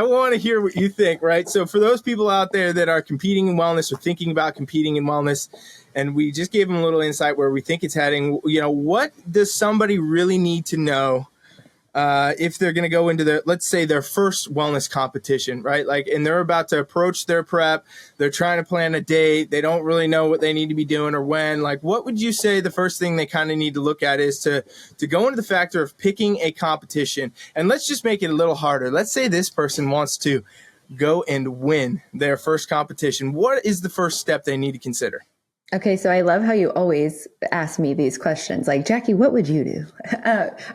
want to hear what you think, right? So for those people out there that are competing in wellness or thinking about competing in wellness, and we just gave them a little insight where we think it's heading, what does somebody really need to know if they're going to go into let's say their first wellness competition, right? Like, and they're about to approach their prep. They're trying to plan a date. They don't really know what they need to be doing or when. Like, what would you say the first thing they kind of need to look at is to go into the factor of picking a competition? And let's just make it a little harder. Let's say this person wants to go and win their first competition. What is the first step they need to consider? Okay, so I love how you always ask me these questions. Like, Jackie, what would you do?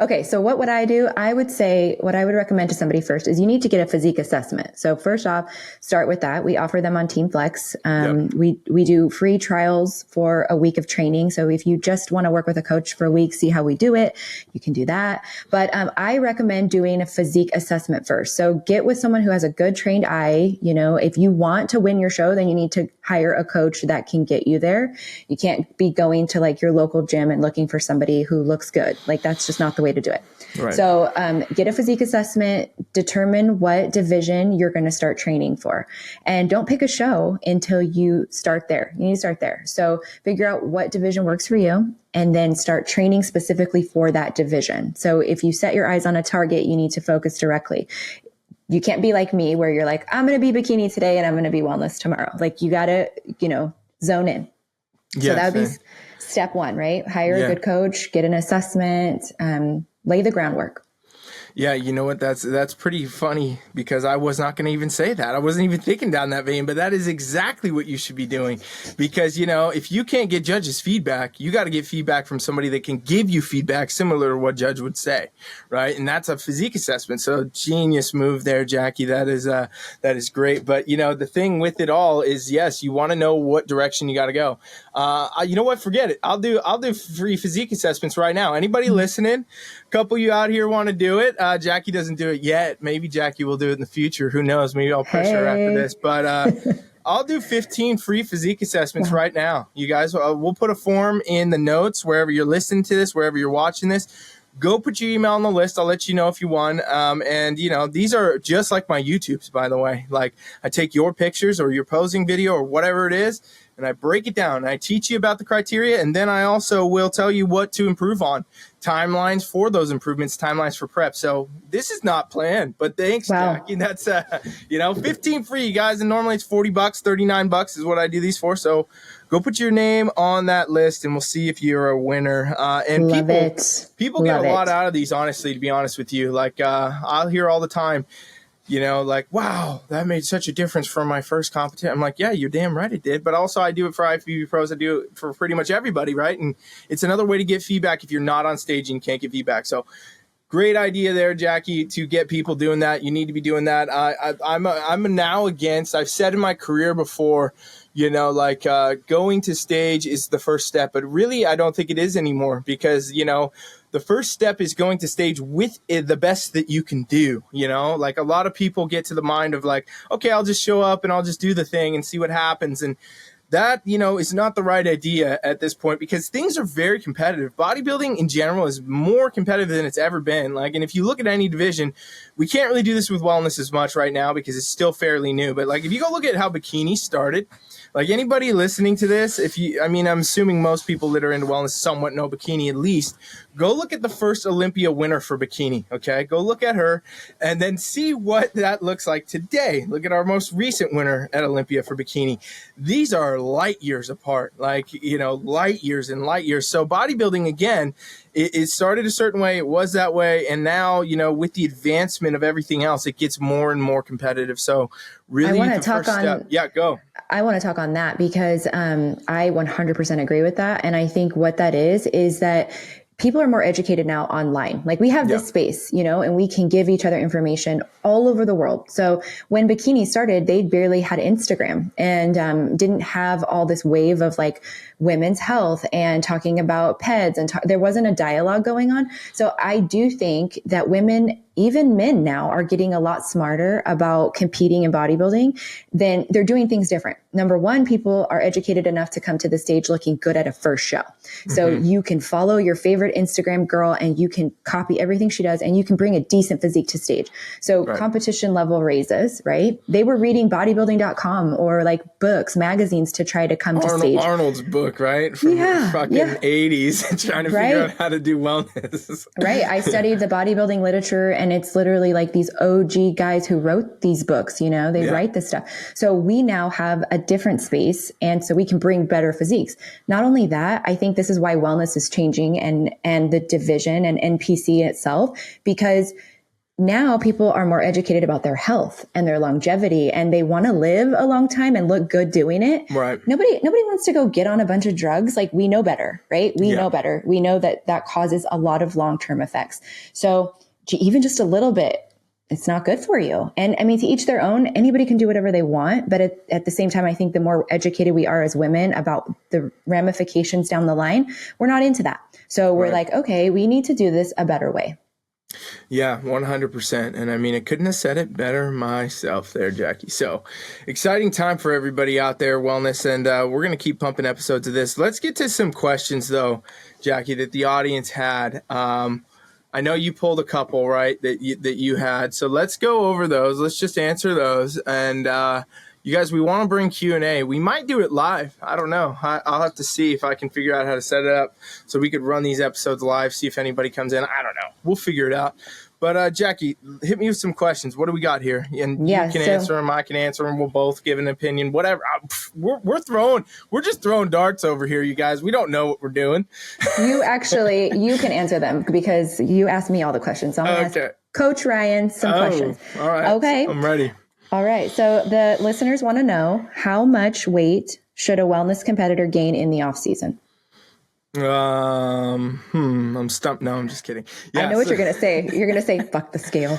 Okay, so what would I do? I would say what I would recommend to somebody first is you need to get a physique assessment. So first off, start with that. We offer them on Team Flex. We do free trials for a week of training. So if you just want to work with a coach for a week, see how we do it, you can do that. But I recommend doing a physique assessment first. So get with someone who has a good trained eye. If you want to win your show, then you need to hire a coach that can get you there. You can't be going to like your local gym and looking for somebody who looks good. Like that's just not the way to do it. Right. So get a physique assessment, determine what division you're going to start training for, and don't pick a show until you start there. You need to start there. So figure out what division works for you and then start training specifically for that division. So if you set your eyes on a target, you need to focus directly. You can't be like me where you're like, I'm going to be bikini today and I'm going to be wellness tomorrow. Like you got to, zone in. Yeah, so that would be step one, right? Hire a good coach, get an assessment, lay the groundwork. Yeah, you know what? That's pretty funny because I was not going to even say that. I wasn't even thinking down that vein, but that is exactly what you should be doing. Because, if you can't get judges' feedback, you got to get feedback from somebody that can give you feedback similar to what judge would say, right? And that's a physique assessment. So genius move there, Jackie. That is great. But, the thing with it all is, yes, you want to know what direction you got to go. You know what? Forget it. I'll do free physique assessments right now. Anybody listening? A couple of you out here want to do it. Jackie doesn't do it yet. Maybe Jackie will do it in the future. Who knows? Maybe I'll pressure her after this. But I'll do 15 free physique assessments right now. You guys, we'll put a form in the notes wherever you're listening to this, wherever you're watching this. Go put your email on the list. I'll let you know if you won. And these are just like my YouTubes, by the way. Like I take your pictures or your posing video or whatever it is, and I break it down. And I teach you about the criteria, and then I also will tell you what to improve on. Timelines for those improvements, timelines for prep. So this is not planned, but thanks, Jackie. That's 15 free, you guys, and normally it's $40, $39 is what I do these for. So go put your name on that list, and we'll see if you're a winner. And people get a lot out of these, honestly. To be honest with you, like I'll hear all the time. Like, wow, that made such a difference for my first competition. I'm like, yeah, you're damn right it did. But also I do it for IFBB pros. I do it for pretty much everybody, right? And it's another way to get feedback if you're not on stage and can't get feedback. So great idea there, Jackie, to get people doing that. You need to be doing that. I'm now against, I've said in my career before, going to stage is the first step. But really, I don't think it is anymore because, the first step is going to stage with the best that you can do, like a lot of people get to the mind of like, okay, I'll just show up and I'll just do the thing and see what happens. And that, is not the right idea at this point because things are very competitive. Bodybuilding in general is more competitive than it's ever been. Like, and if you look at any division, we can't really do this with wellness as much right now because it's still fairly new. But like, if you go look at how bikini started, like anybody listening to this, I'm assuming most people that are into wellness somewhat know bikini at least. Go look at the first Olympia winner for bikini, okay? Go look at her and then see what that looks like today. Look at our most recent winner at Olympia for bikini. These are light years apart, light years and light years. So bodybuilding, again, it started a certain way. It was that way. And now, with the advancement of everything else, it gets more and more competitive. So really, I want to talk on. Yeah, go. I want to talk on that because I 100% agree with that. And I think what that is that people are more educated now online. Like we have this space, and we can give each other information all over the world. So when bikini started, they barely had Instagram and didn't have all this wave of like women's health and talking about peds and there wasn't a dialogue going on. So I do think that women, even men now, are getting a lot smarter about competing in bodybuilding. Then they're doing things different. Number one, people are educated enough to come to the stage looking good at a first show. So you can follow your favorite Instagram girl and you can copy everything she does and you can bring a decent physique to stage. So competition level raises, right? They were reading bodybuilding.com or like books, magazines to try to come to stage. Arnold's book, right? From the fucking 80s, trying to figure out how to do wellness. Right. I studied the bodybuilding literature and it's literally like these OG guys who wrote these books, they write this stuff. So we now have a different space. And so we can bring better physiques. Not only that, I think this is why wellness is changing and the division and NPC itself, because now people are more educated about their health and their longevity and they want to live a long time and look good doing it. Right. Nobody wants to go get on a bunch of drugs. Like we know better, right? We know better. We know that causes a lot of long-term effects. So even just a little bit, it's not good for you. And I mean, to each their own, anybody can do whatever they want. But at the same time, I think the more educated we are as women about the ramifications down the line, we're not into that. So we're like, okay, we need to do this a better way. Yeah, 100%. And I mean, I couldn't have said it better myself there, Jackie. So exciting time for everybody out there, wellness. And we're going to keep pumping episodes of this. Let's get to some questions, though, Jackie, that the audience had. I know you pulled a couple, right, that you had. So let's go over those. Let's just answer those. And you guys, we want to bring Q&A. We might do it live. I don't know. I'll have to see if I can figure out how to set it up so we could run these episodes live, see if anybody comes in. I don't know. We'll figure it out. But Jackie, hit me with some questions. What do we got here? And you can answer them. I can answer them. We'll both give an opinion. Whatever. We're just throwing darts over here, you guys. We don't know what we're doing. You can answer them because you asked me all the questions. So I'm going to ask Coach Ryan some questions. All right. Okay. I'm ready. All right. So the listeners want to know, how much weight should a wellness competitor gain in the off season? I'm stumped. No, I'm just kidding. Yeah, I know what you're going to say. You're going to say, fuck the scale.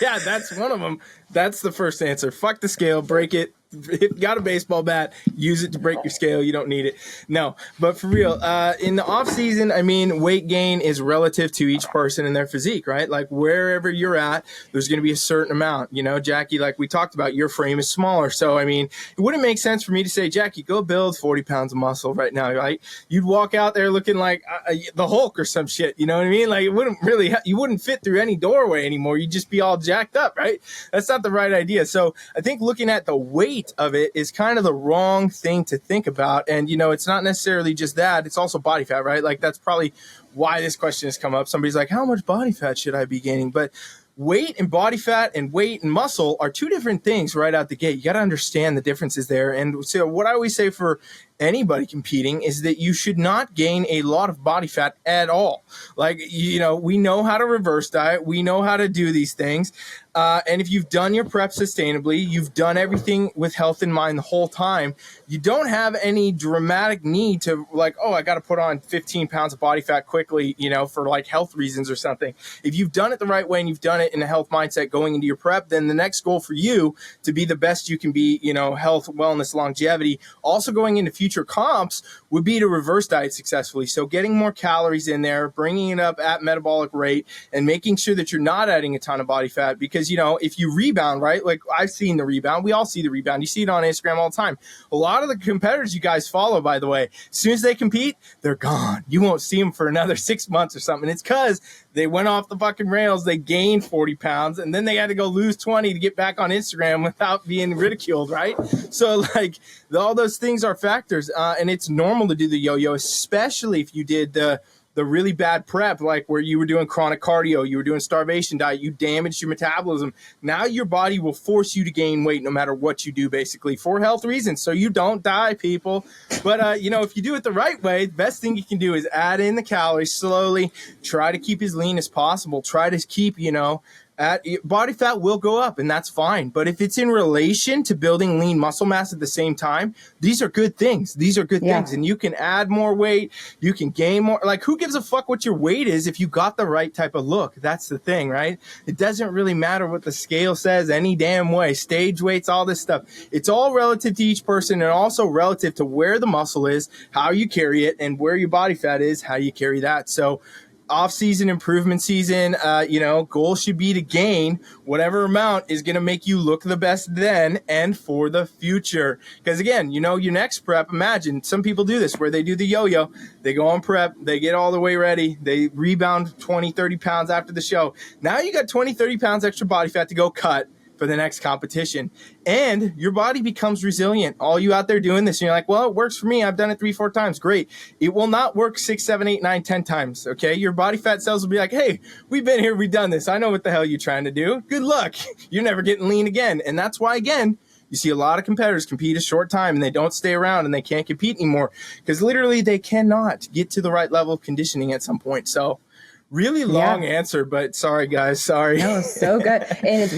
Yeah, that's one of them. That's the first answer. Fuck the scale, break it. If you got a baseball bat, use it to break your scale. You don't need it. No, but for real, in the off season, I mean, weight gain is relative to each person and their physique, right? Like wherever you're at, there's going to be a certain amount, you know, Jackie, like we talked about, your frame is smaller. So, I mean, it wouldn't make sense for me to say, Jackie, go build 40 pounds of muscle right now, right? You'd walk out there looking like the Hulk or some shit. You know what I mean? Like it wouldn't really, you wouldn't fit through any doorway anymore. You'd just be all jacked up, right? That's not the right idea. So I think looking at the weight of it is kind of the wrong thing to think about. And, you know, it's not necessarily just that. It's also body fat, right? Like that's probably why this question has come up. Somebody's like, how much body fat should I be gaining? But weight and body fat and weight and muscle are two different things right out the gate. You got to understand the differences there. And so what I always say for anybody competing is that you should not gain a lot of body fat at all. Like, you know, we know how to reverse diet. We know how to do these things. And if you've done your prep sustainably, you've done everything with health in mind the whole time, you don't have any dramatic need to like, oh, I got to put on 15 pounds of body fat quickly, you know, for like health reasons or something. If you've done it the right way and you've done it in a health mindset going into your prep, then the next goal for you to be the best you can be, you know, health, wellness, longevity, also going into future comps would be to reverse diet successfully. So getting more calories in there, bringing it up at metabolic rate and making sure that you're not adding a ton of body fat because, you know, if you rebound, right? Like I've seen the rebound. We all see the rebound. You see it on Instagram all the time. A lot of the competitors you guys follow, by the way, as soon as they compete, they're gone. You won't see them for another 6 months or something. It's because they went off the fucking rails. They gained 40 pounds and then they had to go lose 20 to get back on Instagram without being ridiculed, right? So like all those things are factors. And it's normal to do the yo-yo, especially if you did the really bad prep, like where you were doing chronic cardio, you were doing starvation diet, you damaged your metabolism. Now your body will force you to gain weight no matter what you do, basically, for health reasons. So you don't die, people. But, you know, if you do it the right way, the best thing you can do is add in the calories slowly, try to keep as lean as possible, try to keep, you know, body fat will go up and that's fine. But if it's in relation to building lean muscle mass at the same time, these are good things. These are good things. And you can add more weight. You can gain more. Like who gives a fuck what your weight is if you got the right type of look? That's the thing, right? It doesn't really matter what the scale says any damn way. Stage weights, all this stuff. It's all relative to each person and also relative to where the muscle is, how you carry it, and where your body fat is, how you carry that. So off-season, improvement season, you know, goal should be to gain whatever amount is going to make you look the best then and for the future. Because again, you know, your next prep, imagine some people do this where they do the yo-yo, they go on prep, they get all the way ready, they rebound 20, 30 pounds after the show. Now you got 20, 30 pounds extra body fat to go cut for the next competition. And your body becomes resilient. All you out there doing this, and you're like, well, it works for me. I've done it 3-4 times. Great. It will not work 6, 7, 8, 9, 10 times. Okay. Your body fat cells will be like, hey, we've been here. We've done this. I know what the hell you're trying to do. Good luck. You're never getting lean again. And that's why, again, you see a lot of competitors compete a short time and they don't stay around and they can't compete anymore because literally they cannot get to the right level of conditioning at some point. So really long answer, but sorry guys, sorry. No, so good. And it's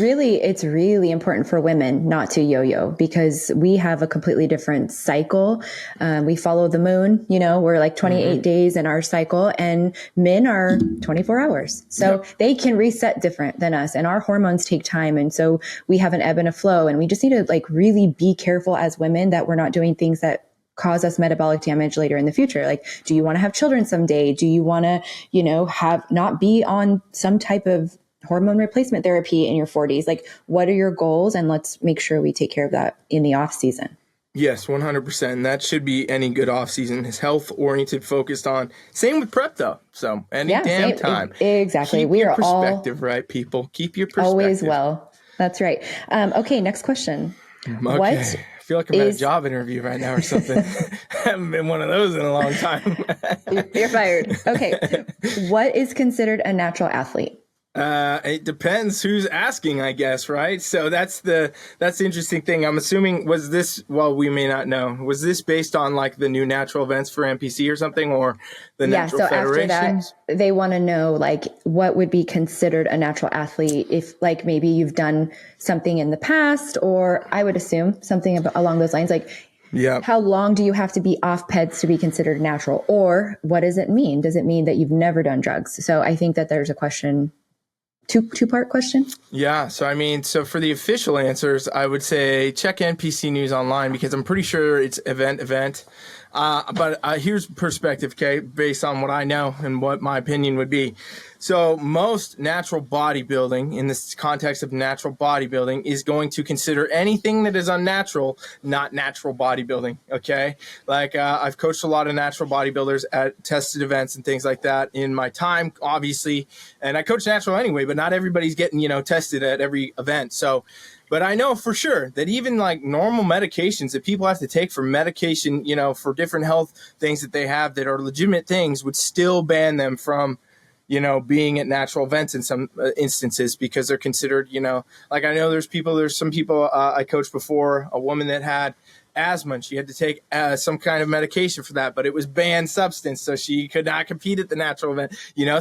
really important for women not to yo-yo because we have a completely different cycle. We follow the moon, you know, we're like 28 days in our cycle and men are 24 hours. So they can reset different than us and our hormones take time. And so we have an ebb and a flow and we just need to like really be careful as women that we're not doing things that cause us metabolic damage later in the future. Like, do you want to have children someday? Do you want to, you know, not be on some type of hormone replacement therapy in your 40s. Like, what are your goals? And let's make sure we take care of that in the off season. Yes, 100%. And that should be any good off season is health oriented, focused on. Same with prep though. So time. Exactly. Keep we your are perspective, right, people? Keep your perspective. Always well. That's right. Okay, next question. Okay. I feel like I'm at a job interview right now or something. I haven't been one of those in a long time. You're fired. Okay. What is considered a natural athlete? It depends who's asking, I guess, right? So that's the interesting thing. I'm assuming, was this, well, we may not know, was this based on like the new natural events for NPC or something, or the natural federations? After that, they want to know like what would be considered a natural athlete if like maybe you've done something in the past, or I would assume something along those lines, like how long do you have to be off peds to be considered natural, or what does it mean? Does it mean that you've never done drugs? So I think that there's a question. Two-part question? Yeah. So for the official answers, I would say check NPC News online because I'm pretty sure it's event. But here's perspective, okay, based on what I know and what my opinion would be. So most natural bodybuilding, in this context of natural bodybuilding, is going to consider anything that is unnatural not natural bodybuilding, okay? Like I've coached a lot of natural bodybuilders at tested events and things like that in my time, obviously. And I coach natural anyway, but not everybody's getting, tested at every event. So, but I know for sure that even like normal medications that people have to take for medication, for different health things that they have that are legitimate things would still ban them from, being at natural events in some instances because they're considered, like I know there's some people I coached before, a woman that had asthma and she had to take some kind of medication for that, but it was banned substance. So she could not compete at the natural event,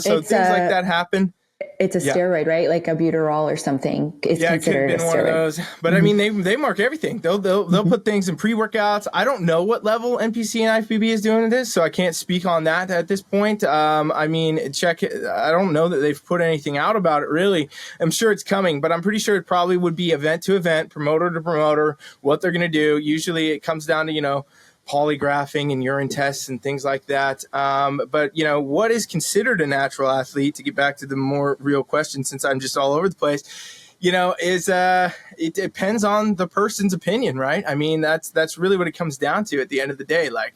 so things like that happen. It's a steroid, right? Like albuterol or something. It's considered it could have been one of those. But I mean, they mark everything. They'll put things in pre-workouts. I don't know what level NPC and IFBB is doing this, so I can't speak on that at this point. Check it. I don't know that they've put anything out about it, really. I'm sure it's coming, but I'm pretty sure it probably would be event to event, promoter to promoter, what they're going to do. Usually it comes down to, polygraphing and urine tests and things like that. But what is considered a natural athlete, to get back to the more real question, since I'm just all over the place, is it depends on the person's opinion, right? I mean, that's really what it comes down to at the end of the day. Like,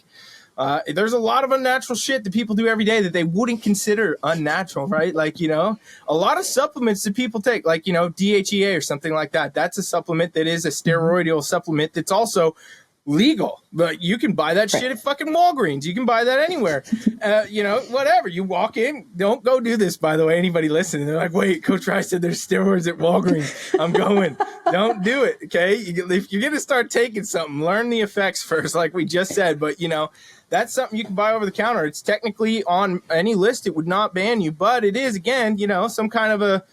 there's a lot of unnatural shit that people do every day that they wouldn't consider unnatural, right? Like, a lot of supplements that people take, like, DHEA or something like that. That's a supplement that is a steroidal supplement that's also legal, but you can buy that shit at fucking Walgreens. You can buy that anywhere. Whatever. You walk in, don't go do this, by the way, anybody listening. They're like, wait, Coach Rice said there's steroids at Walgreens. I'm going. Don't do it, okay? If you're going to start taking something, learn the effects first, like we just said. But, that's something you can buy over the counter. It's technically on any list. It would not ban you, but it is, again, some kind of a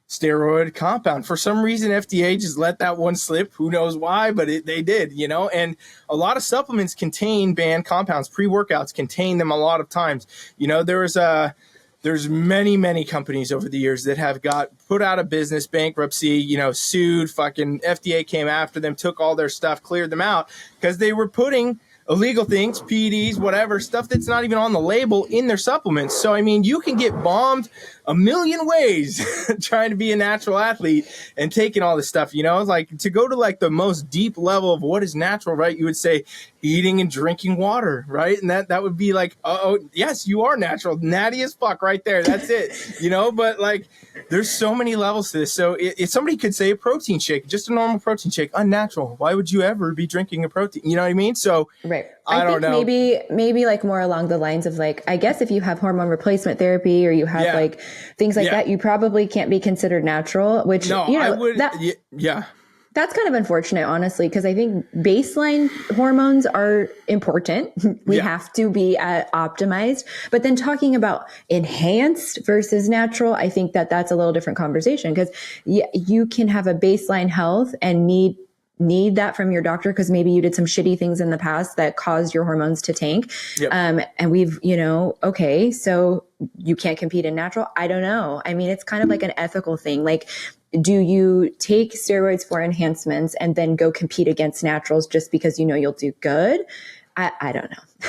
steroid compound. For some reason, FDA just let that one slip. Who knows why, but they did, and a lot of supplements contain banned compounds. Pre-workouts contain them a lot of times. There's many companies over the years that have got put out of business, bankruptcy, sued, fucking FDA came after them, took all their stuff, cleared them out because they were putting illegal things, PEDs, whatever, stuff that's not even on the label in their supplements. So, I mean, you can get bombed a million ways trying to be a natural athlete and taking all this stuff, like to go to like the most deep level of what is natural, right? You would say eating and drinking water, right? And that would be like, oh, yes, you are natural. Natty as fuck right there. That's it, but like there's so many levels to this. So if somebody could say a protein shake, just a normal protein shake, unnatural. Why would you ever be drinking a protein? You know what I mean? So right. I don't know. Maybe like more along the lines of like, I guess if you have hormone replacement therapy or you have like things like that, you probably can't be considered natural, which, I would, that's kind of unfortunate, honestly, because I think baseline hormones are important. We have to be optimized. But then talking about enhanced versus natural, I think that's a little different conversation because you can have a baseline health and need that from your doctor because maybe you did some shitty things in the past that caused your hormones to tank. And we've, okay, so you can't compete in natural. I don't know. I mean, it's kind of like an ethical thing. Like, do you take steroids for enhancements and then go compete against naturals just because you'll do good? I don't know.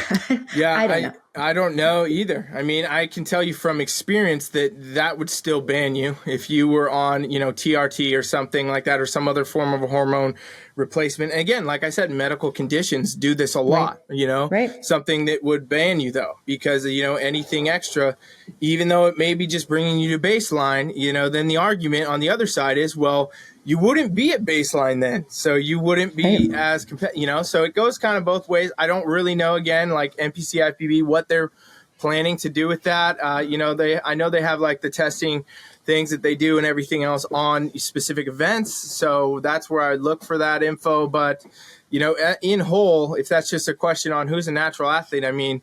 Yeah, I don't know. I don't know either. I mean, I can tell you from experience that that would still ban you if you were on, TRT or something like that, or some other form of a hormone replacement. And again, like I said, medical conditions do this a lot, Right. something that would ban you though, because, anything extra, even though it may be just bringing you to baseline, then the argument on the other side is, well, you wouldn't be at baseline then. So you wouldn't be as so it goes kind of both ways. I don't really know, again, like NPC IFBB, what they're planning to do with that. I know they have like the testing things that they do and everything else on specific events. So that's where I look for that info. But, in whole, if that's just a question on who's a natural athlete, I mean,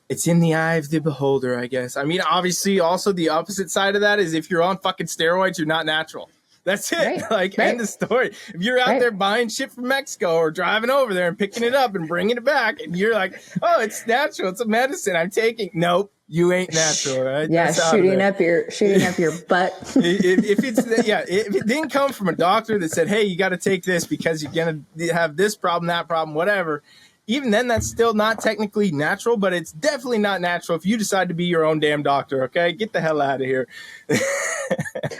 it's in the eye of the beholder, I guess. I mean, obviously, also the opposite side of that is if you're on fucking steroids, you're not natural. That's it. End of story. If you're out there buying shit from Mexico or driving over there and picking it up and bringing it back, and you're like, oh, it's natural. It's a medicine I'm taking. Nope, you ain't natural, right? Yeah, shooting up your butt. if it didn't come from a doctor that said, hey, you got to take this because you're going to have this problem, that problem, whatever. Even then, that's still not technically natural, but it's definitely not natural if you decide to be your own damn doctor, okay? Get the hell out of here.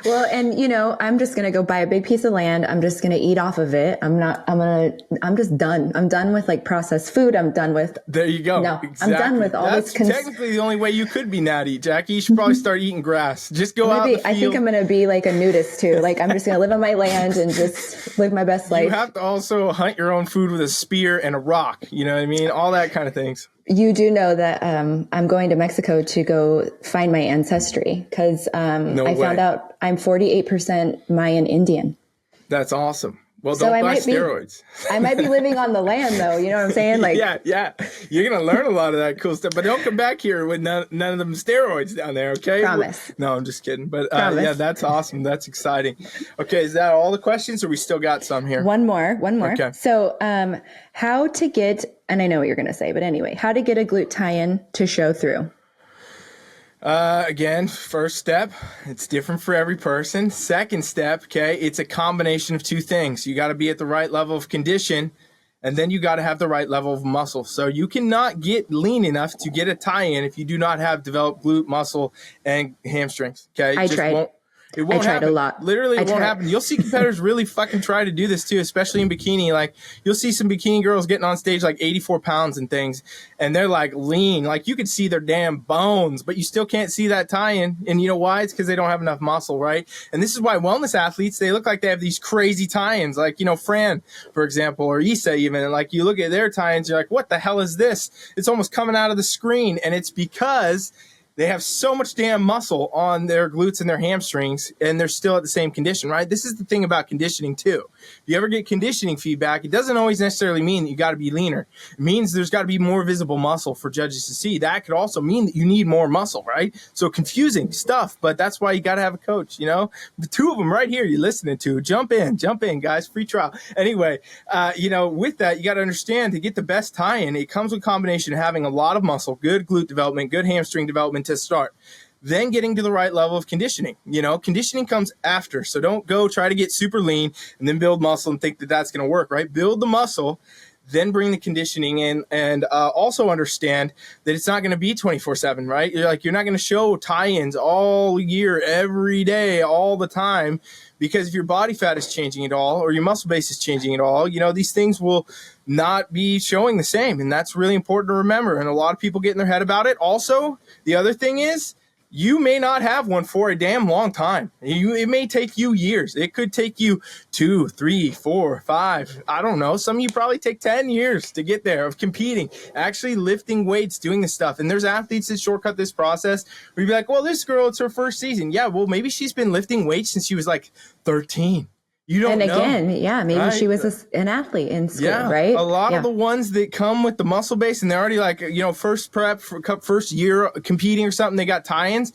Well, and I'm just going to go buy a big piece of land. I'm just going to eat off of it. I'm just done. I'm done with like processed food. I'm done with. There you go. No, exactly. I'm done with all That's this. Technically the only way you could be natty, Jackie. You should probably start eating grass. Just go out in the field. I think I'm going to be like a nudist too. Like I'm just going to live on my land and just live my best life. You have to also hunt your own food with a spear and a rock. You know what I mean? All that kind of things. You do know that I'm going to Mexico to go find my ancestry because I found out I'm 48% Mayan Indian. That's awesome. Well, don't buy steroids. I might be living on the land, though. You know what I'm saying? Like, yeah. You're going to learn a lot of that cool stuff. But don't come back here with none of them steroids down there, okay? Promise. No, I'm just kidding. But yeah, that's awesome. That's exciting. Okay, is that all the questions, or we still got some here? One more. Okay. So how to get, and I know what you're going to say, but anyway, how to get a glute tie-in to show through? Again, first step, it's different for every person. Second step, okay, it's a combination of two things. You got to be at the right level of condition, and then you got to have the right level of muscle. So you cannot get lean enough to get a tie-in if you do not have developed glute muscle and hamstrings. Okay, I tried. It won't happen. A lot. Literally, it won't happen. You'll see competitors really fucking try to do this too, especially in bikini. Like, you'll see some bikini girls getting on stage like 84 pounds and things, and they're like lean. Like, you could see their damn bones, but you still can't see that tie-in. And you know why? It's because they don't have enough muscle, right? And this is why wellness athletes, they look like they have these crazy tie-ins. Like, Fran, for example, or Issa even. And like, you look at their tie-ins, you're like, what the hell is this? It's almost coming out of the screen. And it's because they have so much damn muscle on their glutes and their hamstrings, and they're still at the same condition, right? This is the thing about conditioning too. If you ever get conditioning feedback, it doesn't always necessarily mean that you got to be leaner. It means there's got to be more visible muscle for judges to see. That could also mean that you need more muscle, right? So confusing stuff, but that's why you got to have a coach, The two of them right here you're listening to. Jump in, guys. Free trial. Anyway, with that, you got to understand, to get the best tie-in, it comes with a combination of having a lot of muscle, good glute development, good hamstring development to start, then getting to the right level of conditioning. Conditioning comes after. So don't go try to get super lean and then build muscle and think that that's going to work, right? Build the muscle, then bring the conditioning in, and also understand that it's not going to be 24/7, right? You're not going to show tie-ins all year, every day, all the time, because if your body fat is changing at all, or your muscle base is changing at all, these things will not be showing the same. And that's really important to remember. And a lot of people get in their head about it. Also, the other thing is, you may not have one for a damn long time. It may take you years. It could take you 2, 3, 4, 5. I don't know. Some of you probably take 10 years to get there of competing, actually lifting weights, doing this stuff. And there's athletes that shortcut this process where you'd be like, well, this girl, it's her first season. Yeah, well, maybe she's been lifting weights since she was like 13. You don't know. And again, maybe she was an athlete in school, right? A lot of the ones that come with the muscle base and they're already like, first prep, first year competing or something, they got tie-ins.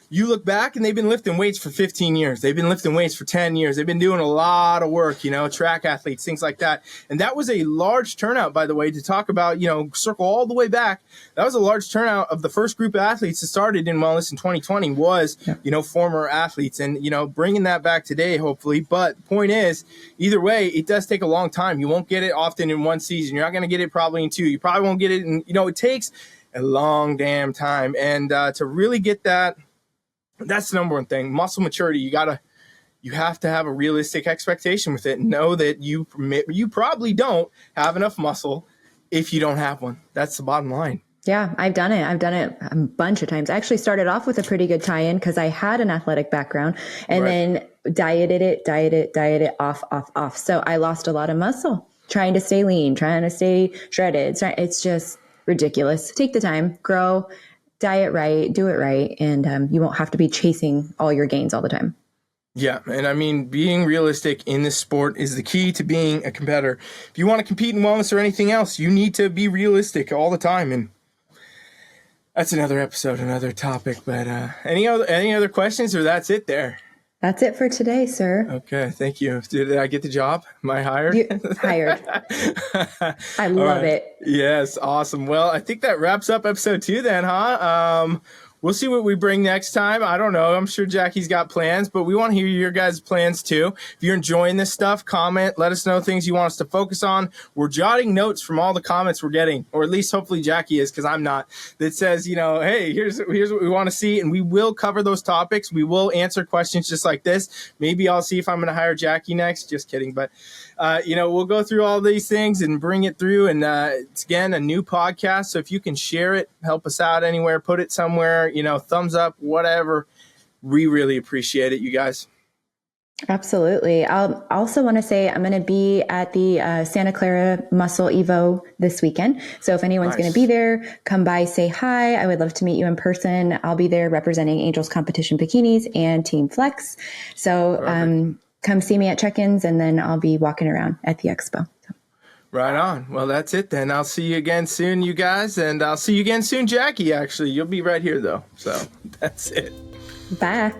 you look back and they've been lifting weights for 15 years. They've been lifting weights for 10 years. They've been doing a lot of work, track athletes, things like that. And that was a large turnout, by the way, to talk about, circle all the way back. That was a large turnout of the first group of athletes that started in wellness in 2020 was, former athletes, and, bringing that back today, hopefully. But point is, either way, it does take a long time. You won't get it often in one season. You're not going to get it probably in two. You probably won't get it in, it takes a long damn time. And to really get that, that's the number one thing. Muscle maturity. You have to have a realistic expectation with it. Know that you probably don't have enough muscle if you don't have one. That's the bottom line. Yeah, I've done it. I've done it a bunch of times. I actually started off with a pretty good tie-in because I had an athletic background, and then dieted it, off. So I lost a lot of muscle trying to stay lean, trying to stay shredded. It's just ridiculous. Take the time, grow, diet right, do it right, and you won't have to be chasing all your gains all the time. Yeah, and I mean, being realistic in this sport is the key to being a competitor. If you want to compete in wellness or anything else, you need to be realistic all the time, and that's another episode, another topic. But any other questions, or that's it there? That's it for today, sir. Okay, thank you. Did I get the job? Am I hired? Hired. I love it. Yes, awesome. Well, I think that wraps up episode 2 then, huh? We'll see what we bring next time. I don't know. I'm sure Jackie's got plans, but we want to hear your guys' plans too. If you're enjoying this stuff, comment. Let us know things you want us to focus on. We're jotting notes from all the comments we're getting, or at least hopefully Jackie is, because I'm not, that says, hey, here's what we want to see, and we will cover those topics. We will answer questions just like this. Maybe I'll see if I'm going to hire Jackie next. Just kidding. But, we'll go through all these things and bring it through. And it's, again, a new podcast. So if you can share it, help us out anywhere, put it somewhere, thumbs up, whatever. We really appreciate it, you guys. Absolutely. I'll also want to say I'm going to be at the Santa Clara Muscle Evo this weekend. So if anyone's going to be there, come by, say hi. I would love to meet you in person. I'll be there representing Angels Competition Bikinis and Team Flex. So come see me at check-ins, and then I'll be walking around at the expo. So. Right on. Well, that's it then. I'll see you again soon, you guys. And I'll see you again soon, Jackie, actually. You'll be right here, though. So that's it. Bye.